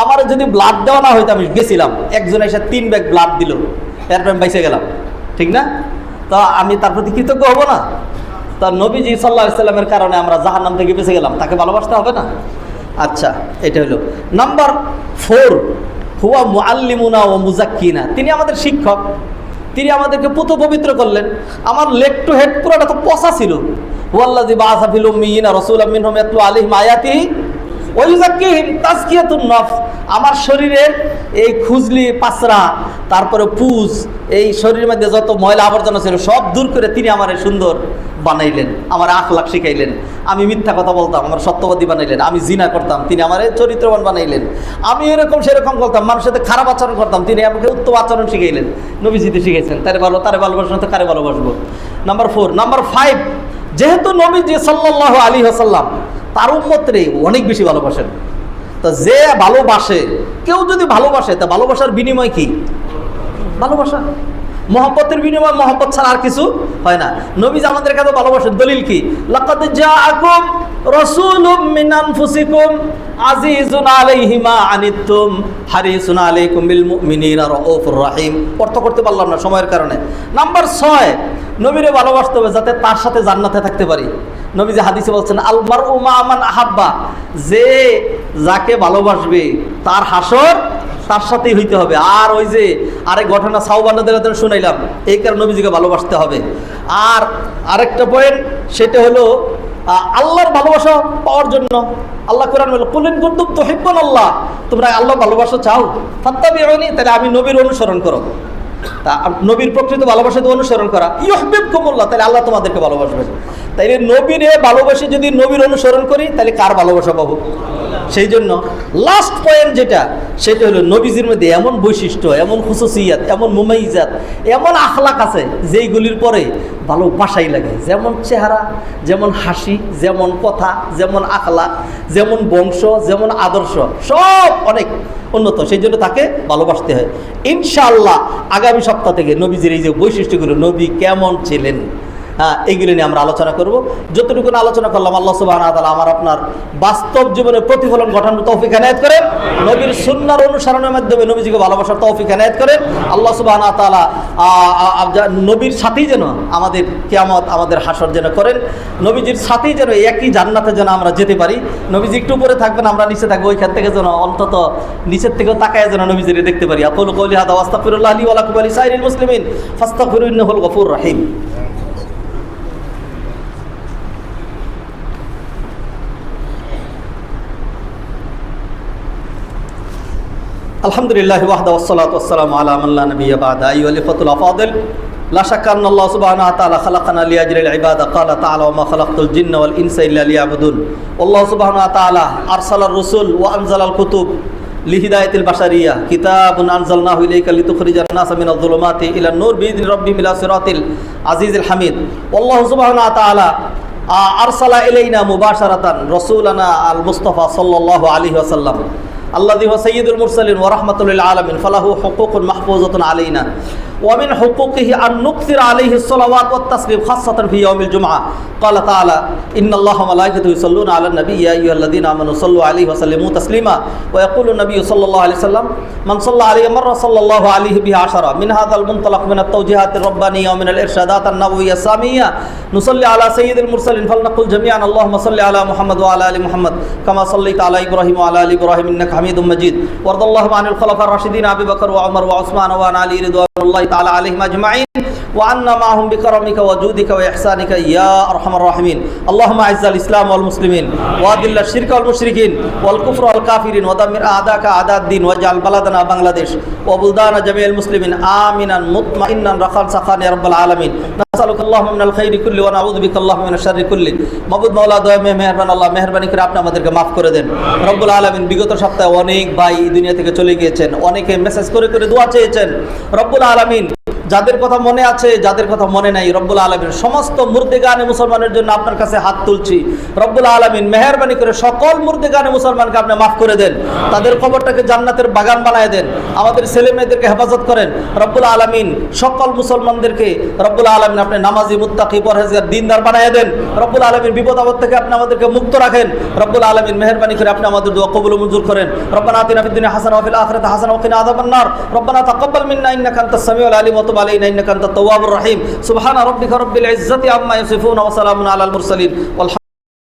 আমার যদি ব্লাড দেওয়া না হয়তো, আমি গেছিলাম, একজন এসে 3 ব্যাগ ব্লাড দিল, এরপর আমি বাইসে গেলাম, ঠিক না? তো আমি তার প্রতি কৃতজ্ঞ হব না? তা নবীজি সাল্লাল্লাহু আলাইহি সাল্লামের কারণে আমরা জাহান্নাম থেকে বেঁচে গেলাম, তাকে ভালোবাসতে হবে না? আচ্ছা, এটা হলো নাম্বার 4, হুয়া মুআল্লিমুনা ওয়া মুযাক্কিনা, তিনি আমাদের শিক্ষক, তিনি আমাদেরকে পুত পবিত্র করলেন। আমার লেগ টু হেড পুরোটা তো পচা ছিল। ওয়াল্লাযী বাআসা ফিল উম্মিয়িনা রাসূলাম মিনহুম ইয়াতলু আলাইহিম আয়াতিহি ওয়া ইউযাক্কিহিম তাযকিয়াতুন নফস, আমার শরীরের এই খুজলি, পাছরা, তারপরে পুজ, এই শরীরের মধ্যে যত ময়লা আবর্জনা ছিল সব দূর করে তিনি আমার সুন্দর বানাইলেন, আমার আখলাক শিখাইলেন। আমি মিথ্যা কথা বলতাম, আমার সত্যবাদী বানাইলেন। আমি জিনা করতাম, তিনি আমার চরিত্রবান বানাইলেন। আমি এরকম সেরকম করতাম, মানুষের সাথে খারাপ আচরণ করতাম, তিনি আমাকে উত্তম আচরণ শিখাইলেন। নবীজিতে শিখেছেন, তারে ভালোবাসবো না তো কারে ভালোবাসবো? নাম্বার 4। নাম্বার 5, যেহেতু নবীজি সাল্লাল্লাহু আলাইহি ওয়াসাল্লাম তার উম্মতরে অনেক বেশি ভালোবাসেন, তা যে ভালোবাসে, কেউ যদি ভালোবাসে, তা ভালোবাসার বিনিময় কি? ভালোবাসা। মহব্বতের বিনিময় মহব্বত ছাড়া আর কিছু হয় না। নবীজি আমাদের কাছে ভালোবাসেন, দলিল কি? লাকাদ জাআকুম রাসূলুম মিন আনফুসিকুম আজিজুন আলাইহি মা আনিতুম হারিসুন আলাইকুম বিল মুমিনিনা রাউফুর রহিম। অর্থ করতে পারলাম না সময়ের কারণে। নাম্বার 6, নবীরে ভালোবাসতে হবে যাতে তার সাথে জান্নাতে থাকতে পারি। নবীজি হাদিসে বলছেন, আল মারউ মা মান আহাব্বা, যে যাকে ভালোবাসবে তার হাসর তার সাথেই হইতে হবে। আর ওই যে আরেক ঘটনা সাওবানদের শুনাইলাম, এই কারণে নবীজিকে ভালোবাসতে হবে। আর আরেকটা পয়েন্ট, সেটা হলো আল্লাহর ভালোবাসা পাওয়ার জন্য আল্লাহ কোরআন বলে, কুল ইন কুনতুম তুহিব্বুনাল্লাহ, তোমরা আল্লাহ ভালোবাসা চাও, ফাত্তাবিউনি, তাহলে আমি নবীর অনুসরণ করো। তা নবীর প্রকৃত ভালোবাসা তো অনুসরণ করা, ইউহিব্বুকুমুল্লাহ, তাহলে আল্লাহ তোমাদেরকে ভালোবাসবেন। তাইলে নবীরে ভালোবাসি যদি নবীর অনুসরণ করি, তাহলে কার ভালোবাসা পাবো? সেই জন্য লাস্ট পয়েন্ট যেটা, সেটা হলো নবীজির মধ্যে এমন বৈশিষ্ট্য, এমন খুসুসিয়াত, এমন মুমাইজাত, এমন আখলাক আছে যেইগুলির পরে ভালোবাসাই লাগে। যেমন চেহারা, যেমন হাসি, যেমন কথা, যেমন আখলাক, যেমন বংশ, যেমন আদর্শ, সব অনেক উন্নত। সেই জন্য তাকে ভালোবাসতে হয়। ইনশাআল্লাহ আগামী সপ্তাহ থেকে নবীজির এই যে বৈশিষ্ট্যগুলো, নবী কেমন ছিলেন, হ্যাঁ, এইগুলো নিয়ে আমরা আলোচনা করব। যতটুকু আলোচনা করলাম, আল্লাহ সুবহানাহু ওয়া তাআলা আমার আপনার বাস্তব জীবনে প্রতিফলন ঘটানোর তৌফিক এনায়েত করেন। নবীর সুন্নাহর অনুসরণের মাধ্যমে নবীজিকে ভালোবাসার তৌফিক এনায়েত করেন। আল্লাহ সুবহানাহু ওয়া তাআলা নবীর সাথেই যেন আমাদের কিয়ামত, আমাদের হাসর যেন করেন। নবীজির সাথেই যেন একই জান্নাতে যেন আমরা যেতে পারি। নবীজি একটু উপরে থাকবেন, আমরা নিচে থাকবো, ওইখান থেকে যেন অন্তত নিচের থেকেও তাকায় যেন নবীজিকে দেখতে পারি। আকুলু কওলি হাযা ওয়া আস্তাগফিরুল্লাহ লি ওয়া লাকুম ওয়া লিসাইরিল মুসলিমিন ফাস্তাগফিরু ইন্নাহুল গফুরুর রহিম। আলহামদুলিল্লাহি ওয়াহদা ওয়াসসালাতু ওয়াসসালামু আলা মান লা নাবিয়্যা বা'দা। আইয়ুহাল ইখওয়াতুল আফাদিল, লা শাক্কা আন্না আল্লাহ সুবহানাহু ওয়া তাআলা খালাকানা লিআজলিল ইবাদা। ক্বালা তাআলা ওয়া মা খালাকতুল জিন্না ওয়াল ইনসা ইল্লা লিয়াবুদুন। আল্লাহ সুবহানাহু ওয়া তাআলা আরসালার রাসূল ওয়া আনজালাল কুতুব লিহিদায়াতিল বাশারিয়া। কিতাবুন আনজালনাহু ইলাইকা লিতুখরিজান নাসা মিনাজ যুলুমাতি ইলান নূর বিইذনি রাব্বিহিম ইলা সিরাতিল আজিজিল হামিদ। আল্লাহ সুবহানাহু ওয়া তাআলা আরসালা ইলাইনা মুবাশারাতান রাসূলানা আল মুস্তাফা সাল্লাল্লাহু আলাইহি ওয়াসাল্লাম আল্লাযী হুয়া সাইয়্যিদুল মুরসালিন ওয়া রাহমাতুল লিল আলামিন ফালাহু হুকুকুন মাহফুজাতুন আলাইনা ওয়া মিন হুকুকিহি আন নুকসিরা আলাইহি সলাওয়াত ওয়াত তাসলিম খাসসাতান ফি ইয়াউমিল জুমআ। ক্বালা তাআলা ইন্নাল্লাহা ওয়া মালাইকাতাহু ইউসাল্লুনা আলান নাবী ইয়া আইয়ুহাল্লাযীনা আমানু সাল্লু আলাইহি ওয়া সাল্লিমু তাসলিমা ওয়া ইয়াকুলু নাবিয়্যু সাল্লাল্লাহু আলাইহি ওয়াসাল্লাম মান সাল্লা আলাইহি মাররা সাল্লাল্লাহু আলাইহি বিহা আশারা। মিন হাযাল মুনতালাক মিনাত তাওজিহাতির রাব্বানিয়্যা ওয়া মিনাল ইরশাদাত আন-নাবওয়িyy্যা সামিয়্যা নুসাল্লি আলা সাইয়্যিদিল মুরসালিন ফালনাকুল জামিআন আল্লাহুম্মা সাল্লি আলা মুহাম্মাদ ওয়া আলা আলি মুহাম্মাদ কামা সাল্লাইতা আলা ইব্রাহিম ওয়া আলা আলি ইব্রাহিম ইন্নাকা হামিদুম মাজিদ। ওয়ারদাল্লাহু আনিল খুলাফার রাশিদিন আবি বকর ওয়া উমর ওয়া উসমান ওয়া আলি রিদওয়ানুল্লাহি তাআলা আলাইহিম আজমাইন ওয়া আন্না মাআহুম বিকারামিকা ওয়া জুদিকা ওয়া ইহসানিকা ইয়া আরহামার রাহিমিন। আল্লাহুম্মা আইজ্জাল ইসলাম ওয়াল মুসলিমিন ওয়া আদিল্লাশ শিরকা ওয়াল মুশরিকিন ওয়াল কুফরা ওয়াল কাফিরিন ওয়া দাম্মির আ'দাকা আ'দা'দ-দ্বীন ওয়াজআল বালাদানা বাংলাদেশ ওয়া বুলদানা জামিআল মুসলিমিন আমিনান মুতমাইন্নান রাখান সাখান ইয়া রাব্বাল আলামিন। নাসআলুকা আল্লাহুম্মা মিনাল খাইরি কুল্লি ওয়া নাউযু বিকা আল্লাহুম্মা মিনাশ শাররি কুল্লি। মাবুদ মাওলা দয়া মেহেরবান আল্লাহ, মেহেরবানি করে আপনি আমাদেরকে মাফ করে দেন রব্বুল আলামিন। বিগত সপ্তাহে অনেক ভাই দুনিয়া থেকে চলে গিয়েছেন, অনেকে মেসেজ করে করে দোয়া চেয়েছেন রব্বুল আলামিন। যাদের কথা মনে আছে, যাদের কথা মনে নাই, রব্বুল আলামিন সমস্ত মুর্দেগানে মুসলমানের জন্য আপনার কাছে হাত তুলছি। রব্বুল আলামিন মেহেরবানি করে সকল মুর্দেগানে মুসলমানকে আপনি মাফ করে দেন, তাদের কবরটাকে জান্নাতের বাগান বানায় দেন, আমাদের ছেলে মেয়েদেরকে হেফাজত করেন রব্বুল আলামিন। সকল মুসলমানদেরকে রব্বুল আলামিন আপনি নামাজি, মুত্তাকি, পরহেজগার, দিনদার বানায় দেন রব্বুল আলামিন। বিপদ আপদ থেকে আপনি আমাদেরকে মুক্ত রাখেন রব্বুল আলামিন। মেহেরবানি করে আপনি আমাদের দোয়া কবুল ও মঞ্জুর করেন। রব্বানা আতিনা ফিদ দুনিয়া হাসানাহ ওয়া ফিল আখিরাতি হাসানাহ ওয়া কিনা আযাবান নার। রব্বানা তাকাব্বাল মিন্না ইন্নাকা আনতাস সামিউল আলিম ওয়া তুব আলাইনা ইন্নাকা আনতাত তাওয়াবুর রহিম। সুবহানা রাব্বিকা রাব্বিল ইজ্জাতি আম্মা ইয়াসিফুন ওয়া সালামুন আলাল মুরসালিন।